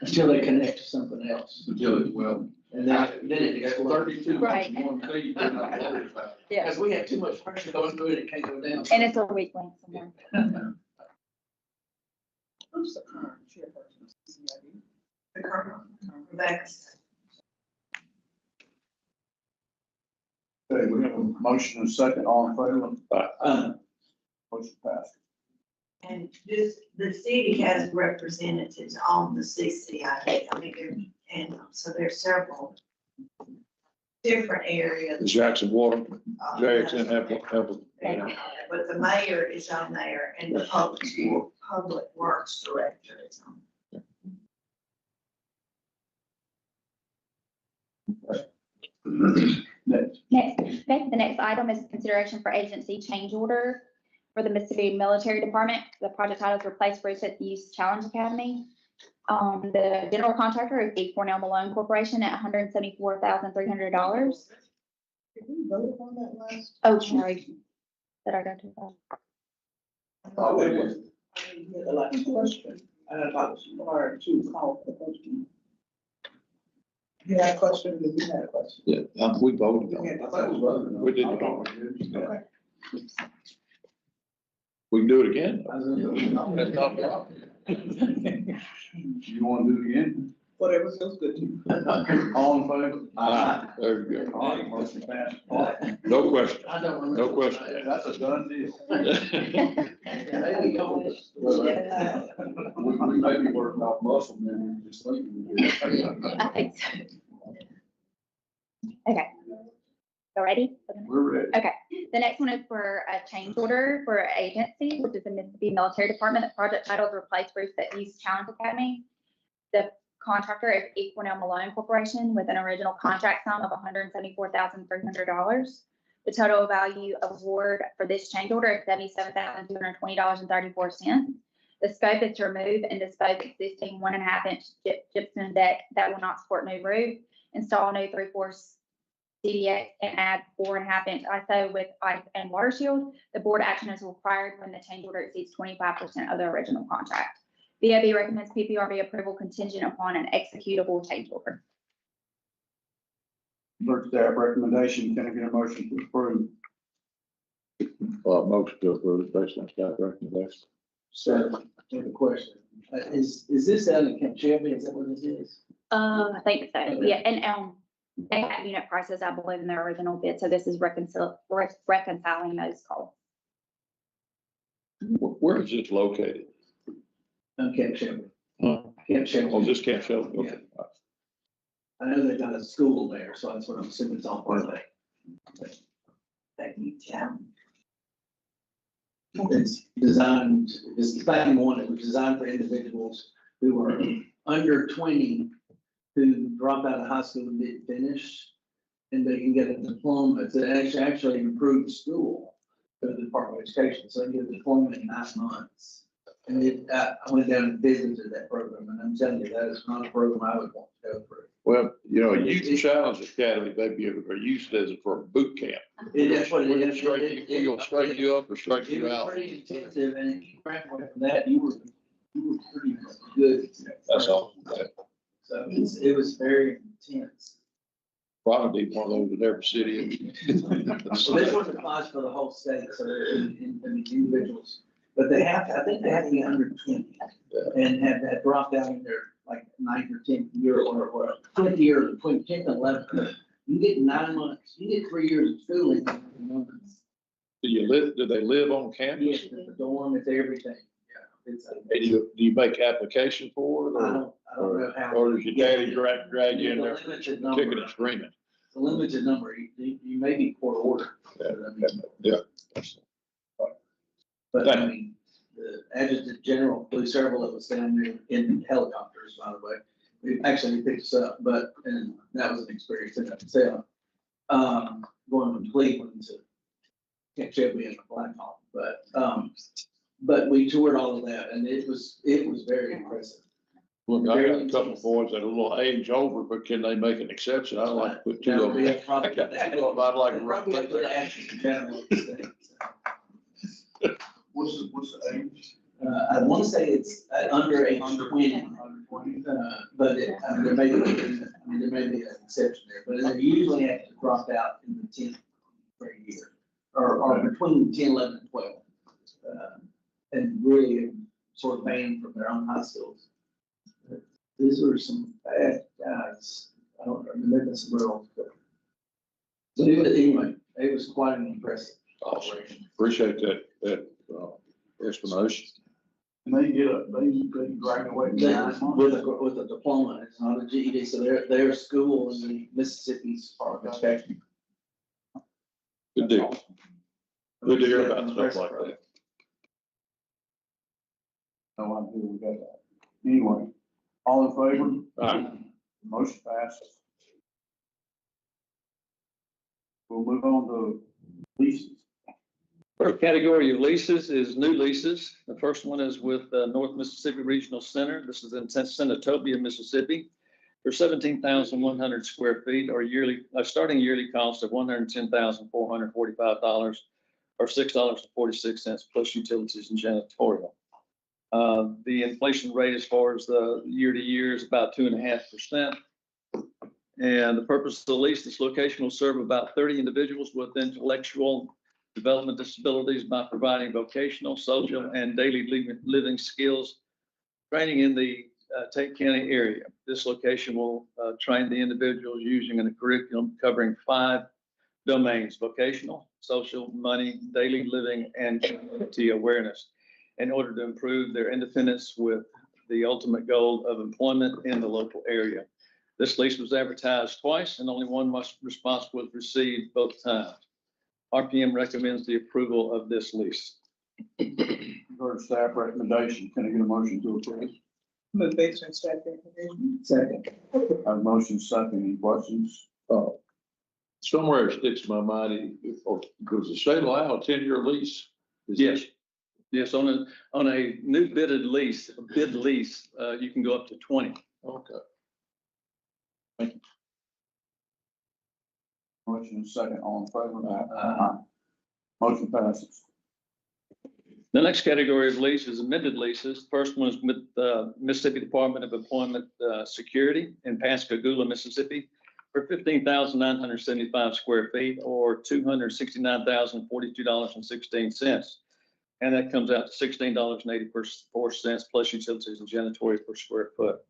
Until they connect to something else. Until it's well. And then it At explodes. 32. Right. One feet, they're not worried about it. yeah, Because we have too much pressure going through it, it can't go down. and it's a weak link somewhere. Who's the current chairperson of CCID? The current, Rebecca. Okay, we have a motion and second, all in favor? Motion passed. And just, the city has representatives on the CCID, and so there's several different areas. Does Jackson Water, uh, Jackson have. But the mayor is on there and the public works director is on. Next. Okay, the next item is consideration for agency change order for the Mississippi Military Department. The project title is Replace Bridge at the Youth Challenge Academy. The general contractor is the Cornell Malone Corporation at $174,300. Did we vote on that last? Oh, sorry. Did I go too far? Oh, wait, wait. The last question, and I thought it was hard to call the question. You had a question, or you had a question? Yeah, we voted on it. I thought it was voted on. We did vote on it. Okay. We can do it again. That's not a problem. You want to do it again? Whatever feels good to you. All in favor? There you go. All right, motion passed. No question. I don't remember. No question. That's a done deal. There we go. We may be working off muscle memory, just thinking. I think so. Okay. So ready? We're ready. Okay, the next one is for a change order for an agency, which is the Mississippi Military Department. The project title is Replace Roofs at East Challenge Academy. The contractor is Equinell Malone Corporation with an original contract sum of $174,300. The total value award for this change order is $77,220.34. The scope is to remove and dispose existing 1.5-inch gypsum deck that will not support new roof, install new 3/4 CDX, and add 4.5-inch ISO with ice and water shield. The board action is required when the change order exceeds 25% of the original contract. VOB recommends PPRB approval contingent upon an executable change order. For staff recommendation, can I get a motion to approve? Motion to approve based on staff recommendation. So, I have a question. Is this down in Camp Shelby? Is that what this is? I think so, yeah, and, they have unit prices, I believe, in their original bid, so this is reconciling those costs. Where is this located? On Camp Shelby. Huh? Camp Shelby. Oh, this Camp Shelby? Okay. I know they got a school there, so that's what I'm assuming it's all part of it. Thank you, Jim. It's designed, it's the second one, it was designed for individuals who are under 20, who dropped out of high school and didn't finish, and they can get a diploma to actually improve school for the Department of Education, so they get a diploma in 9 months. And I went down and visited that program, and I'm telling you, that is not a program I would want to go through. Well, Youth Challenge Academy, they're used as for a boot camp. That's what it is. It will straighten you up or straighten It you was out. pretty intensive, and if you graduated from that, you were pretty good. That's all. So it was very intense. Probably one of those in every city. So this one applies for the whole state, so in individuals, but they have to, I think they have to be under 20 and have that dropped out in their like 9th or 10th year or 20th year, between 10th and 11th. You get 9 months, you get 3 years of schooling in 9 months. Do they live on campus? Yes, it's a dorm, it's everything. Yeah. It's Do you make application for it? I don't know how. Or does your daddy drag you in there, It's a limited kicking number. and screaming? It's a limited number. You may be court ordered. Yeah. But I mean, the adjutant general flew several of us down there in helicopters, by the way. We actually picked us up, and that was an experience in itself. Going from Cleveland to Camp Shelby and Black Hawk, but we toured all of that, and it was very impressive. Look, I got a couple of boys that are a little age over, but can they make an exception? I'd like to put 2 of them. I'd like to Probably put adjutant general. What's the age? I want to say it's under age 20. But there may be an exception there, but they usually have to drop out in the 10th grade year, or between 10, 11, and 12. And really sort of banned from their own high schools. These were some bad guys. I don't remember some real. But anyway, it was quite an impressive operation. Appreciate that explanation. And they graduate in 9 months. With a diploma, it's not a GED, so their school in the Mississippi's part of education. Good deal. Good to hear about stuff like that. No idea we got that. Anyway, all in favor? Aye. Motion passes. We'll move on to leases. First category of leases is new leases. The first one is with North Mississippi Regional Center. This is in Senatobia, Mississippi, for 17,100 square feet, or starting yearly cost of $110,445, or $6.46 plus utilities and janitorial. The inflation rate as far as the year to year is about 2.5%. And the purpose of the lease, this location will serve about 30 individuals with intellectual development disabilities by providing vocational, social, and daily living skills training in the Tate County area. This location will train the individuals using a curriculum covering 5 domains: vocational, social, money, daily living, and community awareness, in order to improve their independence with the ultimate goal of employment in the local area. This lease was advertised twice and only one responsible was received both times. RPM recommends the approval of this lease. Heard staff recommendation, can I get a motion to approve? Move based on staff recommendation. Second. Have a motion second, any questions? Somewhere it sticks to my mind, does the state allow a 10-year lease? Yes. Yes, on a new bid lease, you can go up to 20. Okay. Motion second, all in favor? Motion passes. The next category of lease is amended leases. First one is with Mississippi Department of Employment Security in Pascagoula, Mississippi, for 15,975 square feet or $269,042.16. And that comes out to $16.84 plus utilities and janitorial per square foot.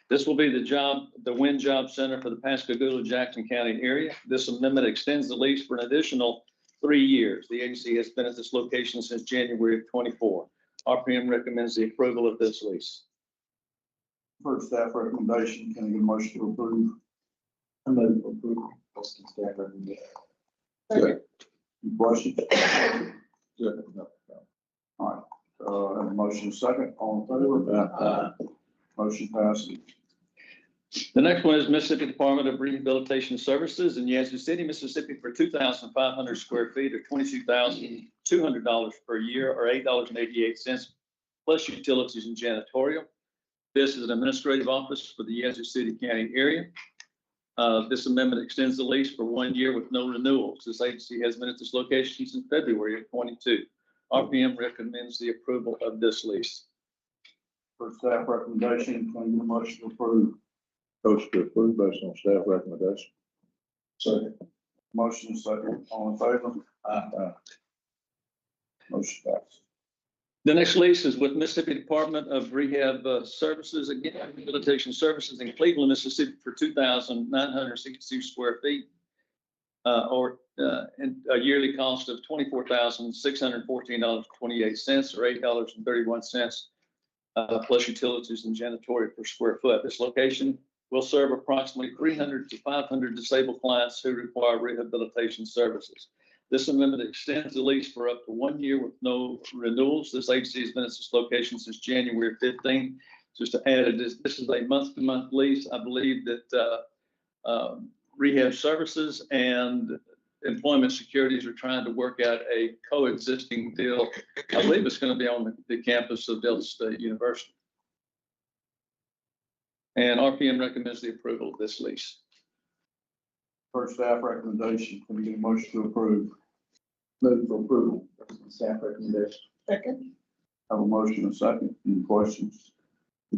This will be the Wind Job Center for the Pascagoula, Jackson County area. This amendment extends the lease for an additional 3 years. The agency has been at this location since January of 24. RPM recommends the approval of this lease. Heard staff recommendation, can I get a motion to approve? I move to approve. Staff recommendation. Any questions? Good. All right, have a motion second, all in favor? Motion passes. The next one is Mississippi Department of Rehabilitation Services in Yazoo City, Mississippi for 2,500 square feet or $22,200 per year or $8.88 plus utilities and janitorial. This is an administrative office for the Yazoo City County area. This amendment extends the lease for 1 year with no renewals. This agency has been at this location since February of 22. RPM recommends the approval of this lease. For staff recommendation, can I get a motion to approve? Motion to approve based on staff recommendation. Second. Motion second, all in favor? Motion passes. The next lease is with Mississippi Department of Rehab Services, again, rehabilitation services in Cleveland, Mississippi for 2,962 square feet or and a yearly cost of $24,614.28 or $8.31 plus utilities and janitorial per square foot. This location will serve approximately 300 to 500 disabled clients who require rehabilitation services. This amendment extends the lease for up to 1 year with no renewals. This agency has been at this location since January 15. Just to add, this is a month-to-month lease. I believe that Rehab Services and Employment Securities are trying to work out a coexisting deal. I believe it's going to be on the campus of Delta State University. And RPM recommends the approval of this lease. For staff recommendation, can we get a motion to approve? Move for approval. Staff recommendation. Second. Have a motion and a second. Any questions?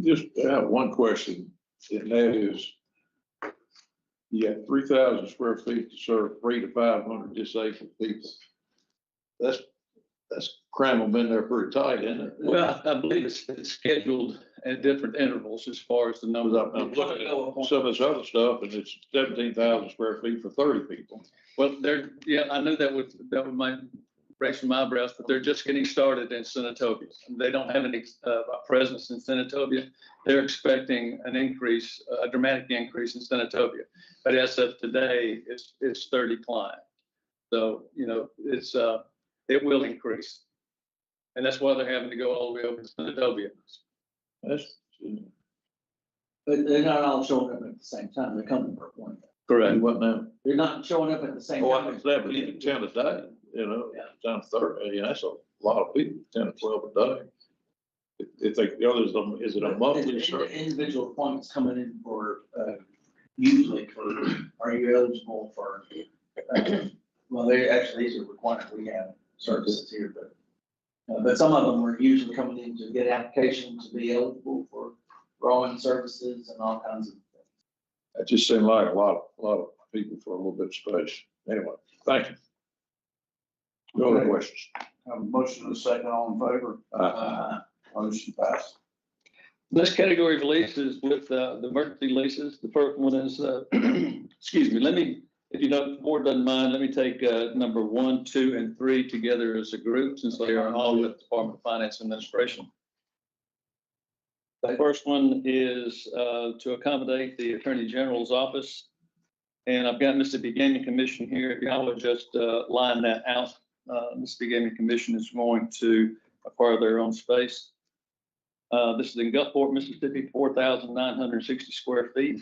Just have one question, and that is, you got 3,000 square feet to serve 300 to 500 disabled people. That's cram them in there pretty tight, isn't it? Well, I believe it's scheduled at different intervals as far as the numbers. I'm looking at some of this other stuff, and it's 17,000 square feet for 30 people. Well, yeah, I knew that would might raise some eyebrows, but they're just getting started in Senatobia. They don't have any presence in Senatobia. They're expecting an increase, a dramatic increase in Senatobia. But as of today, it's 30 clients. So, you know, it will increase. And that's why they're having to go all the way over to Senatobia. That's, But they're not all showing up at the same time. They're coming for one. Correct. what now? They're not showing up at the same Oh, I time. think that, but even 10 a day, you know, times 30, yeah, that's a lot of people, 10 to 12 a day. If they, is it a monthly service? Individual appointments coming in for, usually for, are you eligible for, well, they actually, these are required, we have services here, but some of them are usually coming in to get applications to be eligible for growing services and all kinds of things. It just seemed like a lot of people for a little bit of space. Anyway, thank you. No other questions? Have a motion and a second, all in favor? Motion passed. This category of leases with the emergency leases, the first one is, excuse me, if you don't, the board doesn't mind, let me take number 1, 2, and 3 together as a group since they are all with the Department of Finance Administration. The first one is to accommodate the Attorney General's office. And I've got Mississippi Gaming Commission here. If y'all would just line that out. Mississippi Gaming Commission is going to acquire their own space. This is in Gulfport, Mississippi, 4,960 square feet.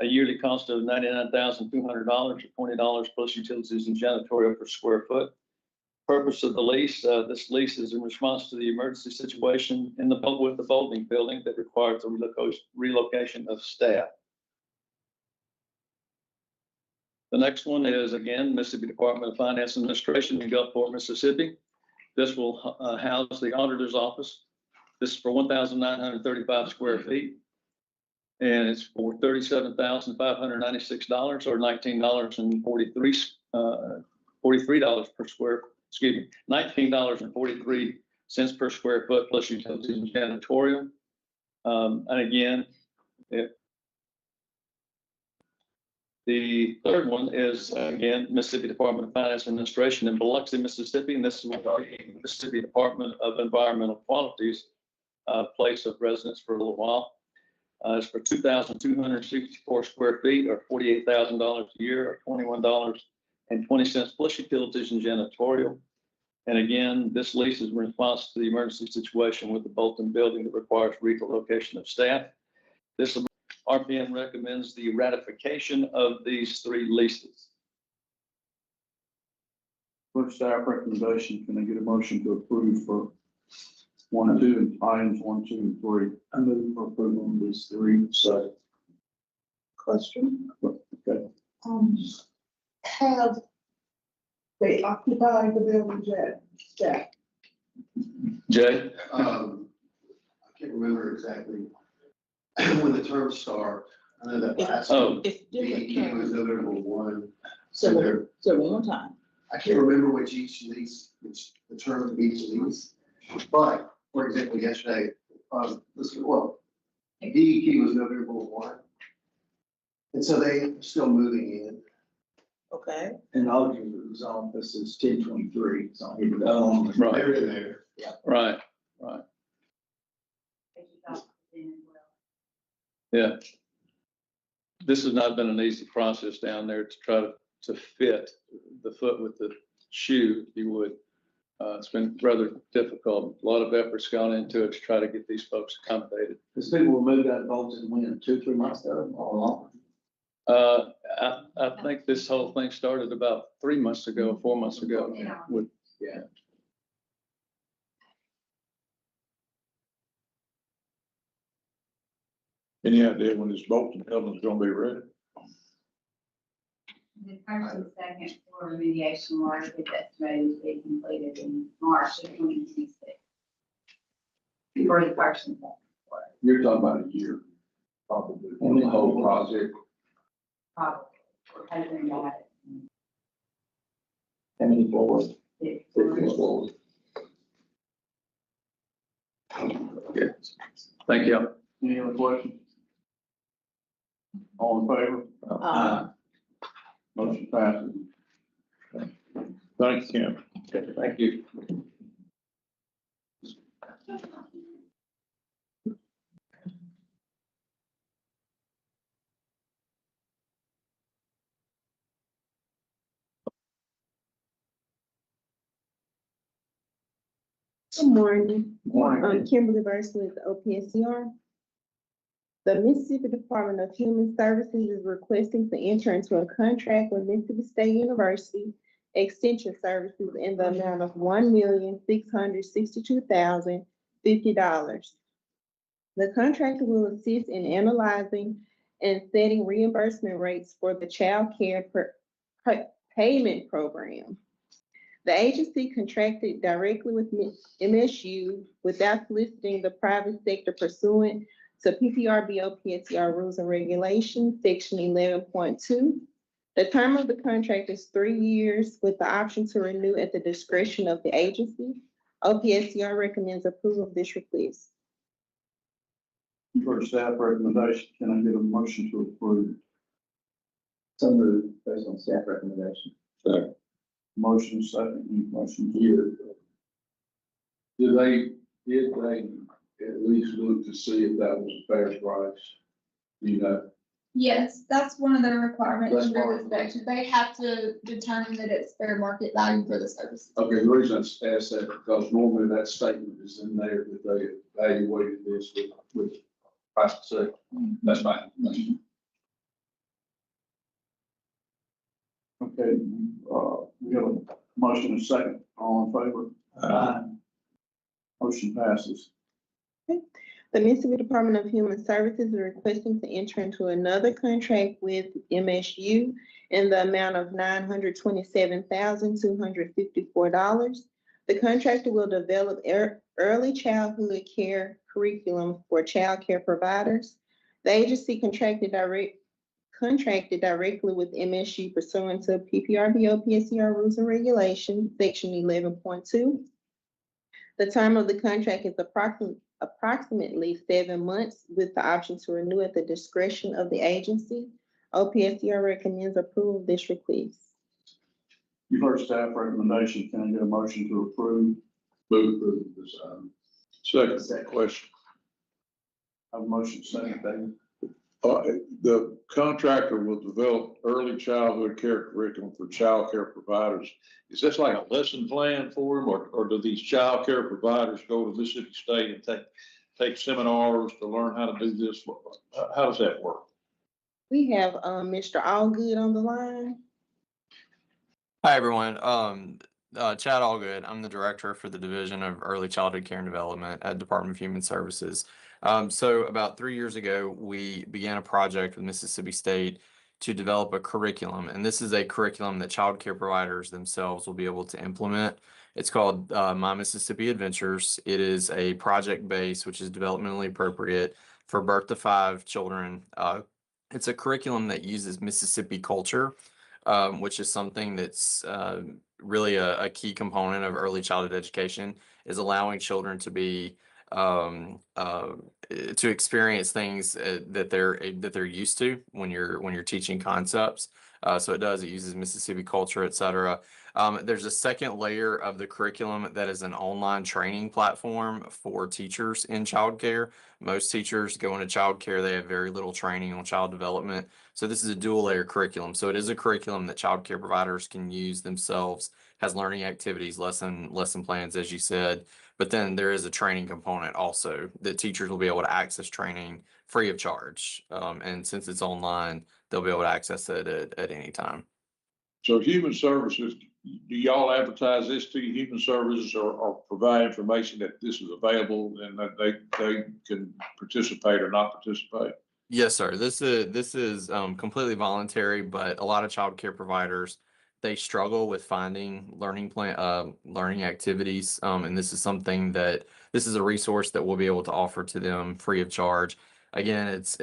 A yearly cost of $99,200 or $20 plus utilities and janitorial per square foot. Purpose of the lease, this lease is in response to the emergency situation with the bowling building that requires the relocation of staff. The next one is, again, Mississippi Department of Finance and Administration in Gulfport, Mississippi. This will house the auditor's office. This is for 1,935 square feet. And it's for $37,596 or $19.43 per square, $19.43 per square foot plus utilities and janitorial. And again, the third one is, again, Mississippi Department of Finance and Administration in Biloxi, Mississippi, and this is with our Mississippi Department of Environmental Quality's place of residence for a little while. It's for 2,264 square feet or $48,000 a year or $21.20 plus utilities and janitorial. And again, this lease is in response to the emergency situation with the Bolton building that requires relocation of staff. This RPM recommends the ratification of these three leases. For staff recommendation, can I get a motion to approve for 1, 2, and items 1, 2, and 3? I move for approval on these three. So, Question, okay. have they occupied the building yet? Yeah. Jay? I can't remember exactly when the terms start. I know that last one, It's different. he was November 1. So, one more time. I can't remember which the term of each lease. But, for example, yesterday, DEQ was November 1. And so they're still moving in. Okay. And auditor's office is 1023. So Right. They're in there. Right. Yeah. This has not been an easy process down there to try to fit the foot with the shoe, if you would. It's been rather difficult. A lot of effort's gone into it to try to get these folks accommodated. Because people were moved out of Bolton when 2, 3 months ago, all along. I think this whole thing started about 3 months ago, 4 months ago. Yeah. Any idea when this Bolton building's gonna be ready? The first and second floor remediation work is estimated to be completed in March of 2026. For the first and second floor, You're talking about a year, probably, on the whole project. probably, hoping that How many floors? it. 6 floors. Yeah. Thank you. Any other questions? All in favor? Motion passes. Thank you, Kim. Okay, thank you. Good morning. Morning. I'm Kimberly Burst with OPSCR. The Mississippi Department of Human Services is requesting to enter into a contract with Mississippi State University Extension Services in the amount of $1,662,050. The contract will assist in analyzing and setting reimbursement rates for the child care payment program. The agency contracted directly with MSU without soliciting the private sector pursuant to PPRB OPSCR rules and regulations, section 11.2. The term of the contract is 3 years with the option to renew at the discretion of the agency. OPSCR recommends approval of this request. For staff recommendation, can I get a motion to approve? So moved, based on staff recommendation. Second. Motion second, any questions? Did they at least look to see if that was a fair price? You know, Yes, that's one of their requirements That's under part the of it. inspection. They have to determine that it's fair market value for the services. okay, the reason I asked that, because normally that statement is in there that they evaluated this with price to sale. That's fine. Okay, we have a motion and a second, all in favor? Motion passes. The Mississippi Department of Human Services is requesting to enter into another contract with MSU in the amount of $927,254. The contractor will develop early childhood care curriculum for child care providers. The agency contracted directly with MSU pursuant to PPRB OPSCR rules and regulations, section 11.2. The term of the contract is approximately 7 months with the option to renew at the discretion of the agency. OPSCR recommends approval of this request. You've heard staff recommendation. Can I get a motion to approve? Move approval of this item. Second question. Have a motion second, David. The contractor will develop early childhood care curriculum for child care providers. Is this like a lesson plan for them, or do these child care providers go to Mississippi State and take seminars to learn how to do this? How does that work? We have, Mr. Allgood on the line. Hi, everyone. Chad Allgood. I'm the director for the Division of Early Childhood Care and Development at Department of Human Services. So about 3 years ago, we began a project with Mississippi State to develop a curriculum. And this is a curriculum that child care providers themselves will be able to implement. It's called My Mississippi Adventures. It is a project base, which is developmentally appropriate for birth to 5 children. It's a curriculum that uses Mississippi culture, which is something that's really a key component of early childhood education, is allowing children to be to experience things that they're used to when you're teaching concepts. So it uses Mississippi culture, et cetera. There's a second layer of the curriculum that is an online training platform for teachers in childcare. Most teachers go into childcare, they have very little training on child development. So this is a dual layer curriculum. So it is a curriculum that childcare providers can use themselves, has learning activities, lesson plans, as you said. But then there is a training component also that teachers will be able to access training free of charge. And since it's online, they'll be able to access it at any time. So Human Services, do y'all advertise this to Human Services, or provide information that this is available and that they can participate or not participate? Yes, sir. This is completely voluntary, but a lot of child care providers, they struggle with finding learning activities. And this is something this is a resource that we'll be able to offer to them free of charge. Again, it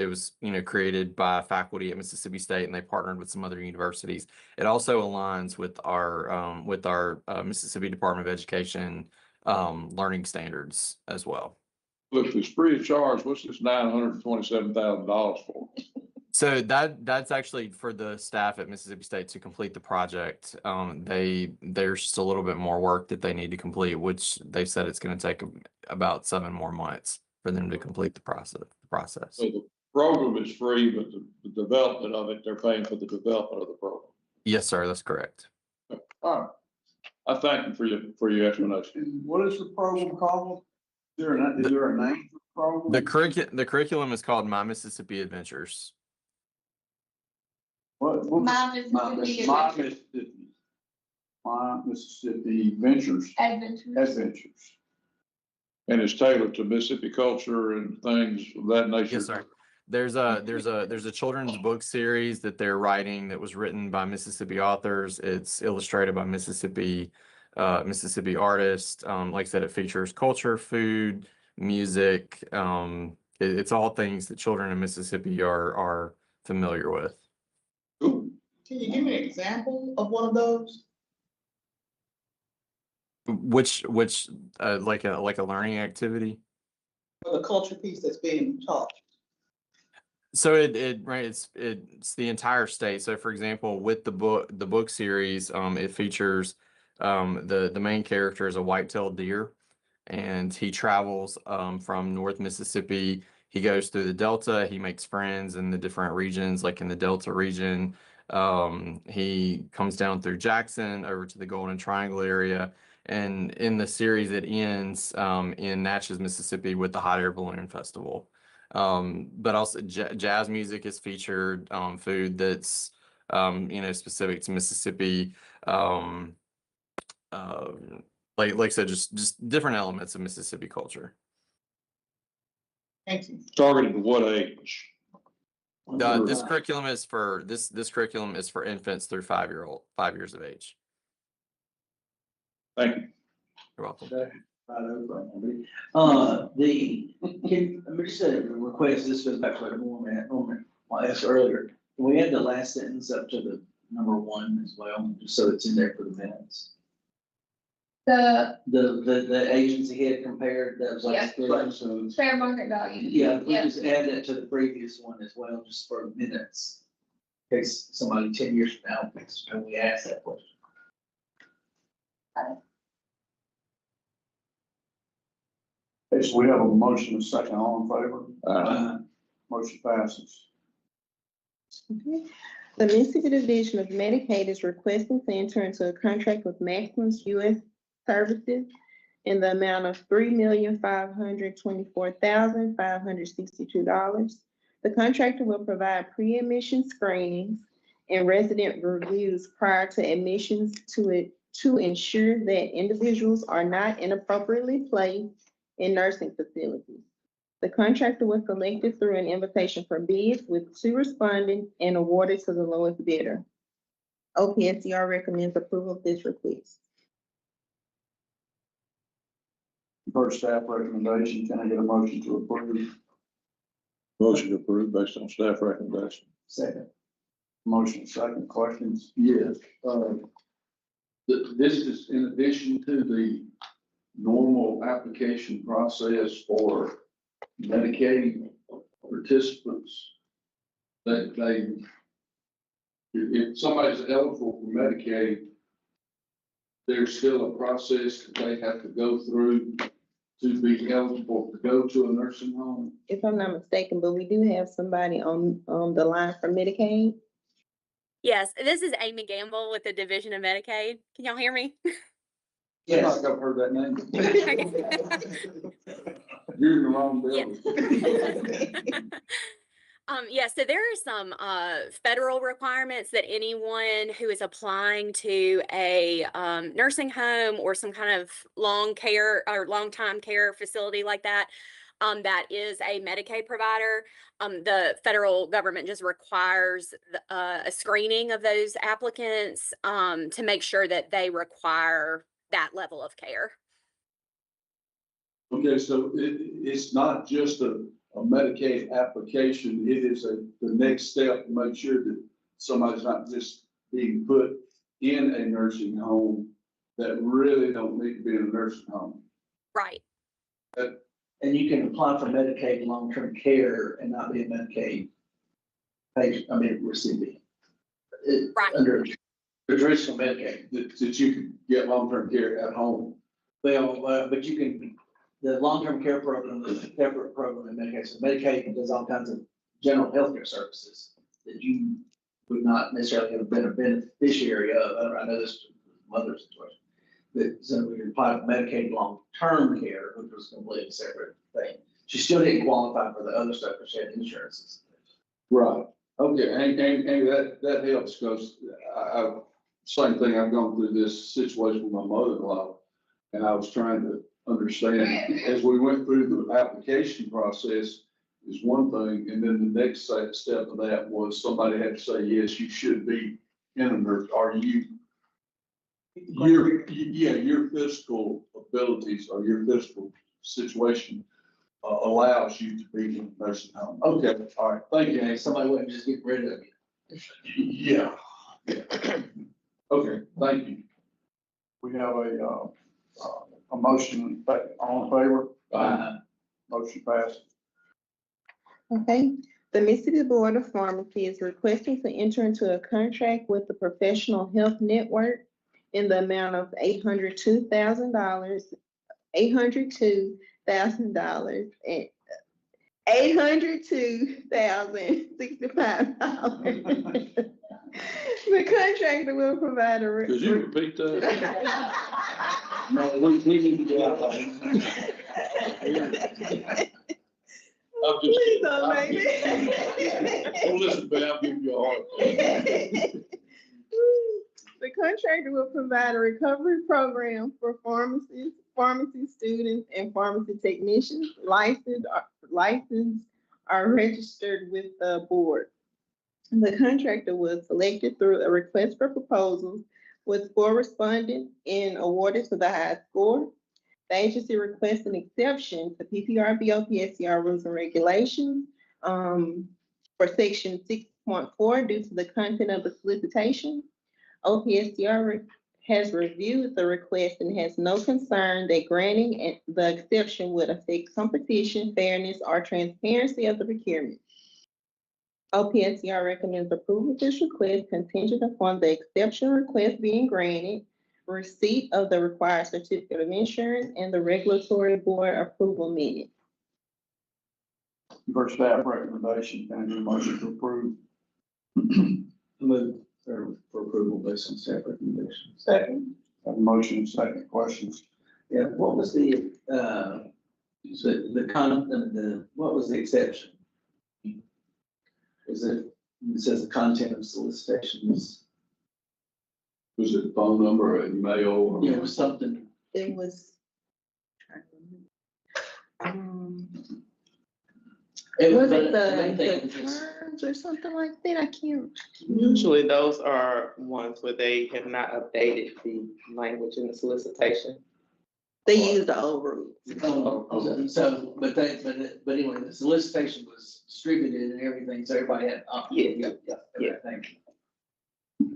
was, created by faculty at Mississippi State, and they partnered with some other universities. It also aligns with our Mississippi Department of Education learning standards as well. Look, if it's free of charge, what's this $927,000 for? So that's actually for the staff at Mississippi State to complete the project. There's just a little bit more work that they need to complete, which they said it's going to take about 7 more months for them to complete the process. So the program is free, but the development of it, they're paying for the development of the program. Yes, sir, that's correct. All right. I thank you for your explanation. And what is the program called? Is there a name for the program? The curriculum is called My Mississippi Adventures. What? My Mississippi Adventures. Adventures. And it's tailored to Mississippi culture and things of that nature. Yes, sir. There's a children's book series that they're writing that was written by Mississippi authors. It's illustrated by Mississippi artists. Like I said, it features culture, food, music. It's all things that children in Mississippi are familiar with. Ooh. Can you give me an example of one of those? Which like a learning activity? The culture piece that's being taught. So it's the entire state. So for example, with the book series, it features the main character is a white-tailed deer, and he travels from North Mississippi. He goes through the Delta. He makes friends in the different regions, like in the Delta region. He comes down through Jackson over to the Golden Triangle area. And in the series, it ends in Natchez, Mississippi with the Hot Air Balloon Festival. But also jazz music is featured, food that's, specific to Mississippi. Like I said, just different elements of Mississippi culture. Thank you. Targeted to what age? This curriculum is for this curriculum is for infants through 5 years of age. Thank you. You're welcome. Let me just say a request, this goes back to what Norman I asked earlier. Can we add the last sentence up to the number 1 as well, just so it's in there for the minutes? The agency had compared, that was like. Fair market value. Yeah, we just add that to the previous one as well, just for minutes. In case somebody 10 years from now, when we ask that question. Okay, so we have a motion, a second, all in favor? Motion passes. Okay. The Mississippi Division of Medicaid is requesting to enter into a contract with Maximus U.S. Services in the amount of $3,524,562. The contractor will provide pre-admission screenings and resident reviews prior to admissions to ensure that individuals are not inappropriately placed in nursing facilities. The contractor was selected through an invitation for bids with 2 responding and awarded to the lowest bidder. OPSCR recommends approval of this request. First staff recommendation, can I get a motion to approve? Motion approved based on staff recommendation. Second. Motion second, questions? Yes, this is in addition to the normal application process for Medicaid participants. If somebody's eligible for Medicaid, there's still a process that they have to go through to be eligible to go to a nursing home. If I'm not mistaken, but we do have somebody on the line for Medicaid. Yes, this is Amy Gamble with the Division of Medicaid. Can y'all hear me? Yes. I think I've heard that name. You're in the wrong building. So there are some federal requirements that anyone who is applying to a nursing home or some kind of long-time care facility like that, that is a Medicaid provider, the federal government just requires a screening of those applicants to make sure that they require that level of care. Okay, so it's not just a Medicaid application, it is the next step to make sure that somebody's not just being put in a nursing home that really don't need to be in a nursing home. Right. And you can apply for Medicaid long-term care and not be a Medicaid patient, recipient. Right. Under the traditional Medicaid. That you can get long-term care at home. Well, but you can, the long-term care program is a separate program in Medicaid. So Medicaid does all kinds of general healthcare services that you would not necessarily have been a beneficiary of. I know this from other situations. So we applied for Medicaid long-term care, which was a completely separate thing. She still didn't qualify for the other stuff because she had insurances. Right. Okay, and that helps because same thing, I've gone through this situation with my mother-in-law, and I was trying to understand, as we went through the application process is one thing, and then the next step of that was somebody had to say, yes, you should be in a nurse, your physical abilities or your physical situation allows you to be in a nursing home. Okay, all right, thank you. Okay, somebody wouldn't just get rid of you. Yeah. Okay, thank you. We have a motion, all in favor? Motion passed. Okay, the Mississippi Board of Pharmacy is requesting to enter into a contract with the Professional Health Network in the amount of $802,000 $802,000 and $802,065. The contractor will provide a. Could you repeat that? No, we need to go out. I'm just Please kidding. don't make me. Don't listen, man, I'll give you a heart attack. The contractor will provide a recovery program for pharmacists, pharmacy students, and pharmacy technicians licensed are registered with the board. The contractor was selected through a request for proposals with 4 respondents and awarded to the highest score. The agency requests an exception to PPRB OPSCR rules and regulations for section 6.4 due to the content of the solicitation. OPSCR has reviewed the request and has no concern that granting the exception would affect competition, fairness, or transparency of the procurement. OPSCR recommends approval of this request contingent upon the exception request being granted, receipt of the required certificate of insurance, and the regulatory board approval minutes. For staff recommendation, can I get a motion to approve? Move for approval based on staff recommendations. Second. Have a motion and second. Questions? Yeah, what was the what was the exception? Is it says the content of solicitations? Was it phone number or email? Or? Yeah, it was something. It was. Was it the terms or something like that? I can't. Usually those are ones where they have not updated the language in the solicitation. They use the old rules. So, but anyway, the solicitation was distributed and everything, so everybody had. Yeah. Thank you.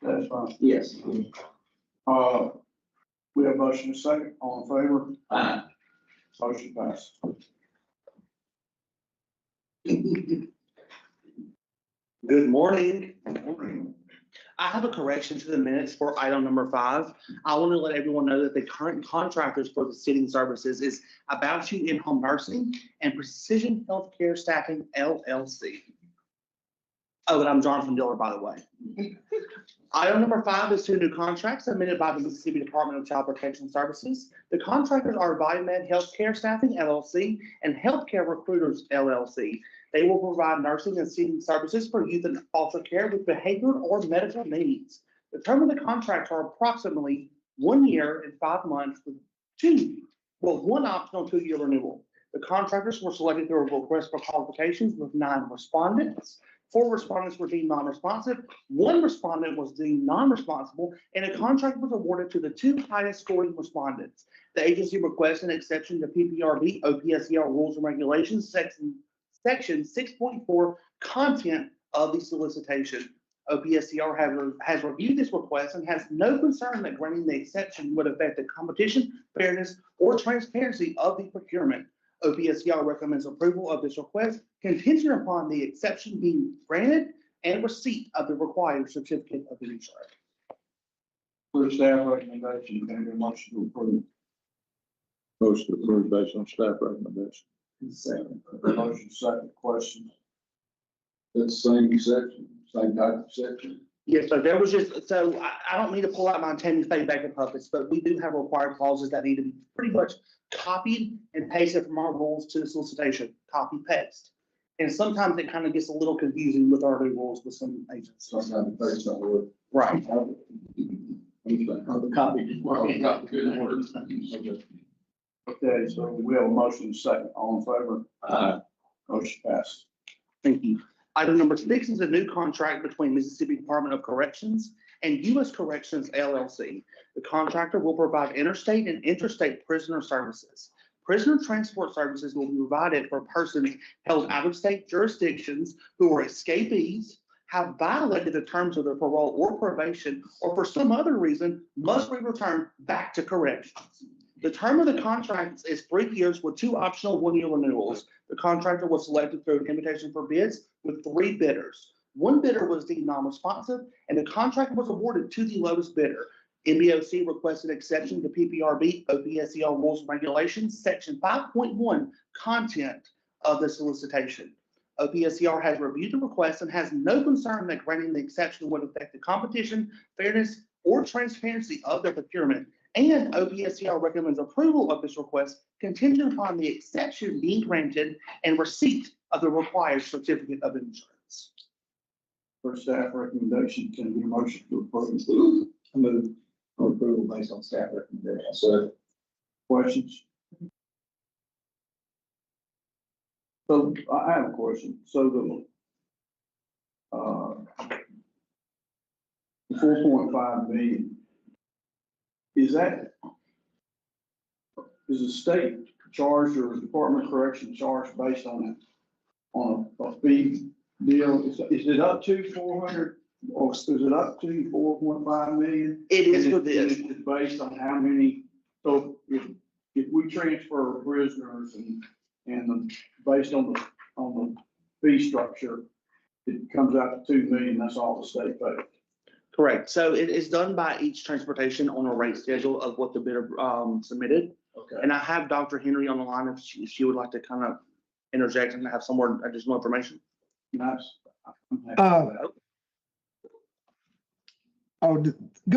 That's fine. Yes. We have motion and second. All in favor? Aye. Motion passed. Good morning. I have a correction to the minutes for item number 5. I want to let everyone know that the current contractors for the seating services is About You In-Home Nursing and Precision Healthcare Staffing, LLC. Oh, and I'm Jonathan Diller, by the way. Item number 5 is 2 new contracts submitted by the Mississippi Department of Child Protection Services. The contractors are Biomed Healthcare Staffing, LLC, and Healthcare Recruiters, LLC. They will provide nursing and seating services for youth in foster care with behavioral or medical needs. The term of the contracts are approximately 1 year and 5 months with one optional 2-year renewal. The contractors were selected through a request for qualifications with 9 respondents. 4 respondents were deemed non-responsive, 1 respondent was deemed non-responsible, and a contract was awarded to the 2 highest scoring respondents. The agency requests an exception to PPRB OPSCR rules and regulations, section 6.4 content of the solicitation. OPSCR has reviewed this request and has no concern that granting the exception would affect the competition, fairness, or transparency of the procurement. OPSCR recommends approval of this request contingent upon the exception being granted and receipt of the required certificate of insurance. For staff recommendation, can I get a motion to approve? Motion to approve based on staff recommendation. Second. Motion second. Questions? That's the same section, same type of section. Yes, so there was just, so I don't need to pull out my Tammy Faye backup puppets, but we do have required clauses that need to be pretty much copied and pasted from our rules to the solicitation, copy paste. And sometimes it kind of gets a little confusing with our new rules with some agents. Sometimes the paste don't work. Right. The copy didn't work. Okay, so we have a motion and second. All in favor? Aye. Motion passed. Thank you. Item number 6 is a new contract between Mississippi Department of Corrections and U.S. Corrections, LLC. The contractor will provide interstate and interstate prisoner services. Prisoner transport services will be provided for persons held out of state jurisdictions who are escapees, have violated the terms of their parole or probation, or for some other reason must be returned back to corrections. The term of the contract is 3 years with 2 optional 1-year renewals. The contractor was selected through an invitation for bids with 3 bidders. 1 bidder was deemed non-responsive, and the contract was awarded to the lowest bidder. MBOC requested exception to PPRB OPSER rules and regulations, section 5.1, content of the solicitation. OPSER has reviewed the request and has no concern that granting the exception would affect the competition, fairness, or transparency of the procurement. And OPSER recommends approval of this request contingent upon the exception being granted and receipt of the required certificate of insurance. For staff recommendation, can I get a motion to approve? I move for approval based on staff recommendation. So, questions? So I have a question. So the 4.5 million, is the state charged or the Department of Correction charged based on a fee deal? Is it up to 400 or is it up to 4.5 million? It is for this. It's based on how many, so if we transfer prisoners and based on the fee structure, it comes out to 2 million, that's all the state pays. Correct. So it is done by each transportation on a rate schedule of what the bidder submitted. Okay. And I have Dr. Henry on the line if she would like to kind of interject and have some more additional information. Nice. Good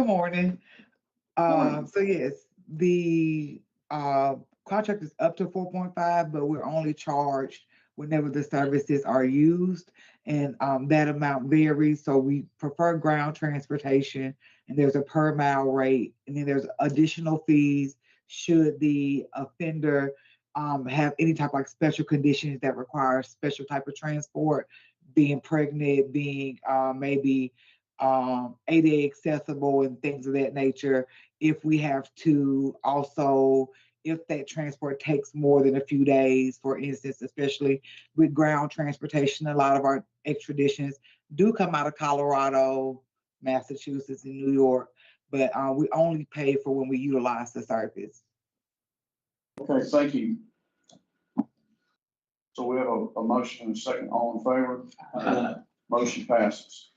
morning. Morning. So yes, the contract is up to 4.5, but we're only charged whenever the services are used, and that amount varies. So we prefer ground transportation, and there's a per mile rate, and then there's additional fees should the offender have any type of like special conditions that require special type of transport, being pregnant, being maybe ADA accessible and things of that nature. If we have to also, if that transport takes more than a few days, for instance, especially with ground transportation, a lot of our extraditions do come out of Colorado, Massachusetts, and New York, but we only pay for when we utilize the service. Okay, thank you. So we have a motion and a second. All in favor? Motion passes.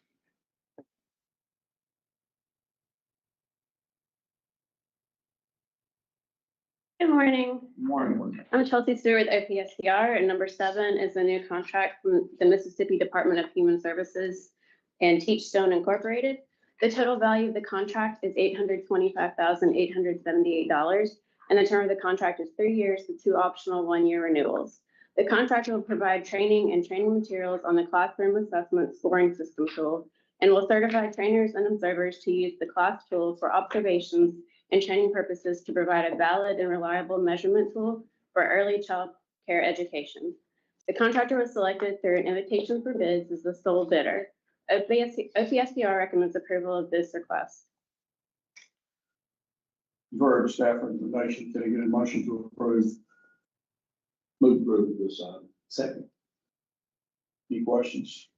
Good morning. Morning. I'm Chelsea Stewart with OPSCR, and number 7 is a new contract from the Mississippi Department of Human Services and Teachstone Incorporated. The total value of the contract is $825,878, and the term of the contract is 3 years with 2 optional 1-year renewals. The contract will provide training and training materials on the classroom assessment scoring system tool and will certify trainers and observers to use the class tool for observations and training purposes to provide a valid and reliable measurement tool for early child care education. The contractor was selected through an invitation for bids as the sole bidder. OPSCR recommends approval of this request. You've heard the staff recommendation. Can I get a motion to approve? Move to approve this item. Second. Any questions?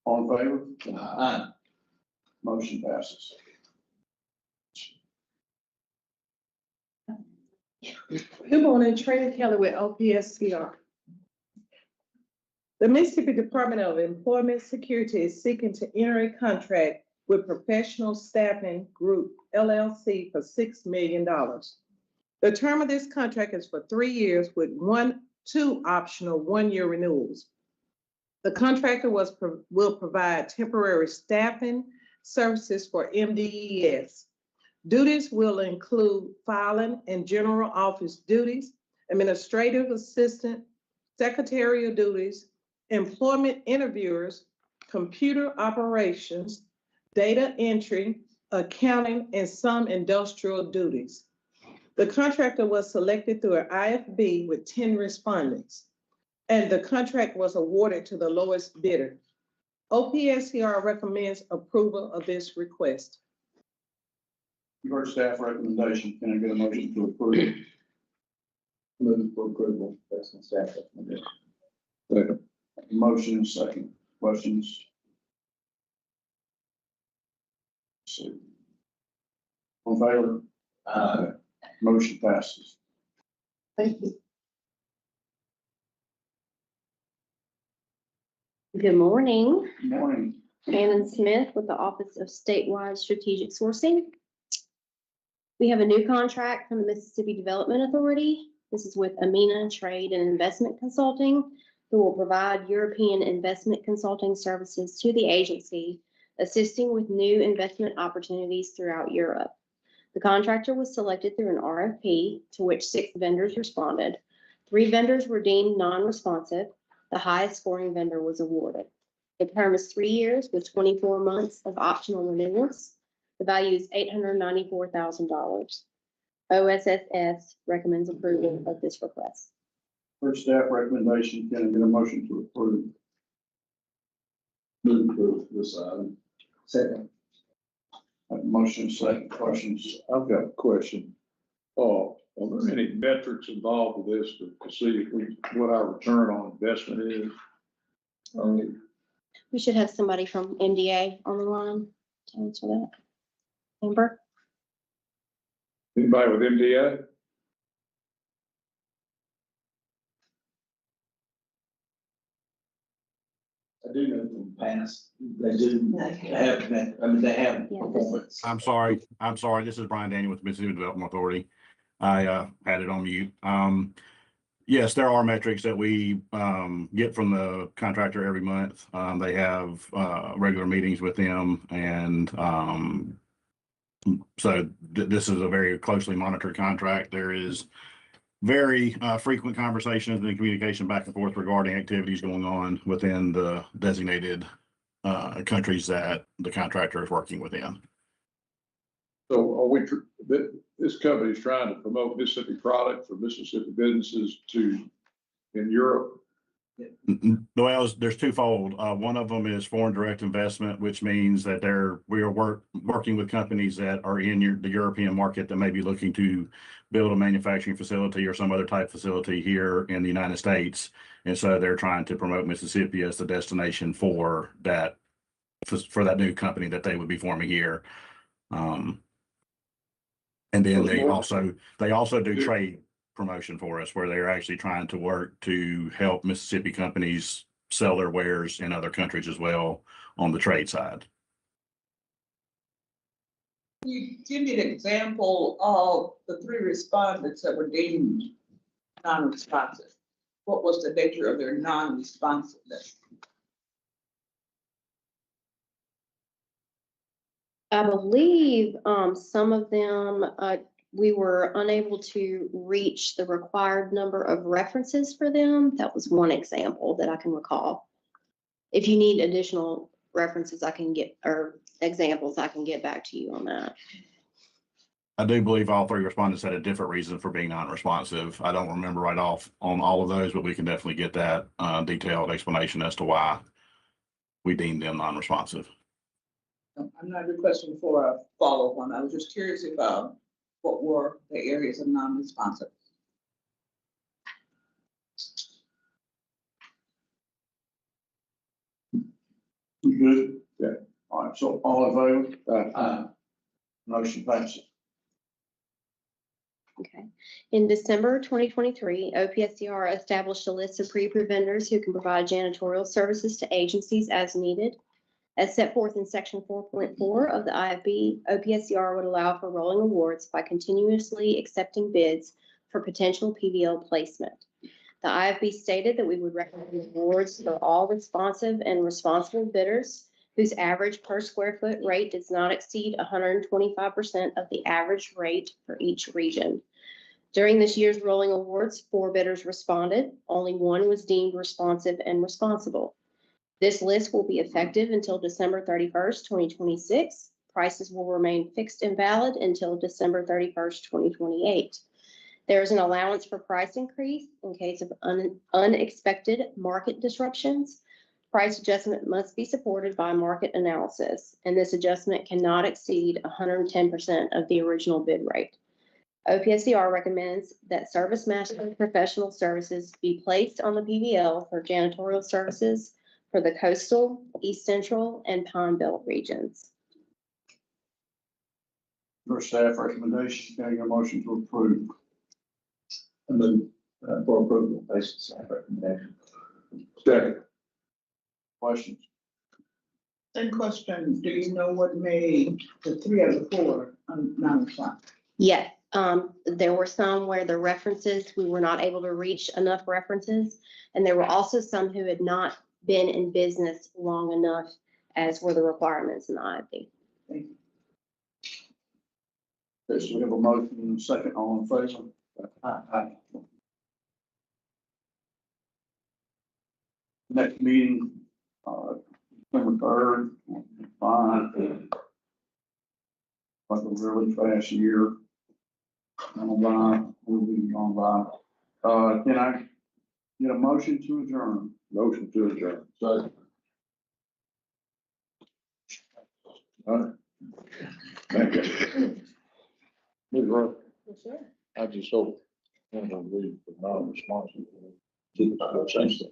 All in favor? Aye. Motion passes. Good morning, Trina Kelly with OPSCR. The Mississippi Department of Employment Security is seeking to enter a contract with Professional Staffing Group LLC for $6 million. The term of this contract is for 3 years with 2 optional 1-year renewals. The contractor will provide temporary staffing services for MDES. Duties will include filing and general office duties, administrative assistant, secretarial duties, employment interviewers, computer operations, data entry, accounting, and some industrial duties. The contractor was selected through an IFB with 10 respondents, and the contract was awarded to the lowest bidder. OPSCR recommends approval of this request. You've heard staff recommendation. Can I get a motion to approve? Move for approval based on staff recommendation. Second. Motion and second. Questions? See. On favor? Aye. Motion passes. Thank you. Good morning. Morning. Shannon Smith with the Office of Statewide Strategic Sourcing. We have a new contract from the Mississippi Development Authority. This is with Amina Trade and Investment Consulting, who will provide European investment consulting services to the agency, assisting with new investment opportunities throughout Europe. The contractor was selected through an RFP to which 6 vendors responded. 3 vendors were deemed non-responsive. The highest scoring vendor was awarded. The term is 3 years with 24 months of optional renewals. The value is $894,000. OSSS recommends approval of this request. For staff recommendation, can I get a motion to approve? Move to approve this item. Second. Motion second, questions? I've got a question. Are there any metrics involved with this to see what our return on investment is? We should have somebody from MDA on the line to answer that. Amber? Anybody with MDA? I do know from past, they do have that, I mean, they have performance. I'm sorry. This is Brian Daniel with Mississippi Development Authority. I had it on mute. Yes, there are metrics that we get from the contractor every month. They have regular meetings with them, and so this is a very closely monitored contract. There is very frequent conversations and communication back and forth regarding activities going on within the designated countries that the contractor is working within. So are we, this company is trying to promote Mississippi product for Mississippi businesses in Europe? Well, there's twofold. One of them is foreign direct investment, which means that we are working with companies that are in the European market that may be looking to build a manufacturing facility or some other type facility here in the United States. And so they're trying to promote Mississippi as the destination for that new company that they would be forming here. And then they also do trade promotion for us, where they're actually trying to work to help Mississippi companies sell their wares in other countries as well on the trade side. You give me an example of the 3 respondents that were deemed non-responsive. What was the nature of their non-responsiveness? I believe some of them, we were unable to reach the required number of references for them. That was one example that I can recall. If you need additional references, or examples, I can get back to you on that. I do believe all 3 respondents had a different reason for being non-responsive. I don't remember right off on all of those, but we can definitely get that detailed explanation as to why we deemed them non-responsive. I'm not requesting for a follow-up one. I was just curious about what were the areas of non-responsive. You good? Yeah. All right, so all in favor? Motion passes. Okay. In December 2023, OPSCR established a list of pre-approved vendors who can provide janitorial services to agencies as needed. As set forth in Section 4.4 of the IFB, OPSCR would allow for rolling awards by continuously accepting bids for potential PVL placement. The IFB stated that we would recommend awards for all responsive and responsible bidders whose average per square foot rate does not exceed 125% of the average rate for each region. During this year's rolling awards, 4 bidders responded. Only 1 was deemed responsive and responsible. This list will be effective until December 31st, 2026. Prices will remain fixed and valid until December 31st, 2028. There is an allowance for price increase in case of unexpected market disruptions. Price adjustment must be supported by market analysis, and this adjustment cannot exceed 110% of the original bid rate. OPSCR recommends that Service Master Professional Services be placed on the PVL for janitorial services for the coastal, East Central, and Pine Belt regions. For staff recommendation, can I get a motion to approve? And then for approval, based on staff recommendation. Second. Questions? Same question, do you know what made the 3 out of 4 non-assigned? Yes, there were some where the references, we were not able to reach enough references. And there were also some who had not been in business long enough, as were the requirements in the IFP. Okay, so we have a motion and a second, all in favor? Aye. Next meeting, December 3rd, fine. Like a really fast year. Gone by, we'll be gone by. Can I get a motion to adjourn? Motion to adjourn. Second. All right. Thank you. Ms. Ruth, I just hope, we are not responsible to the conversation.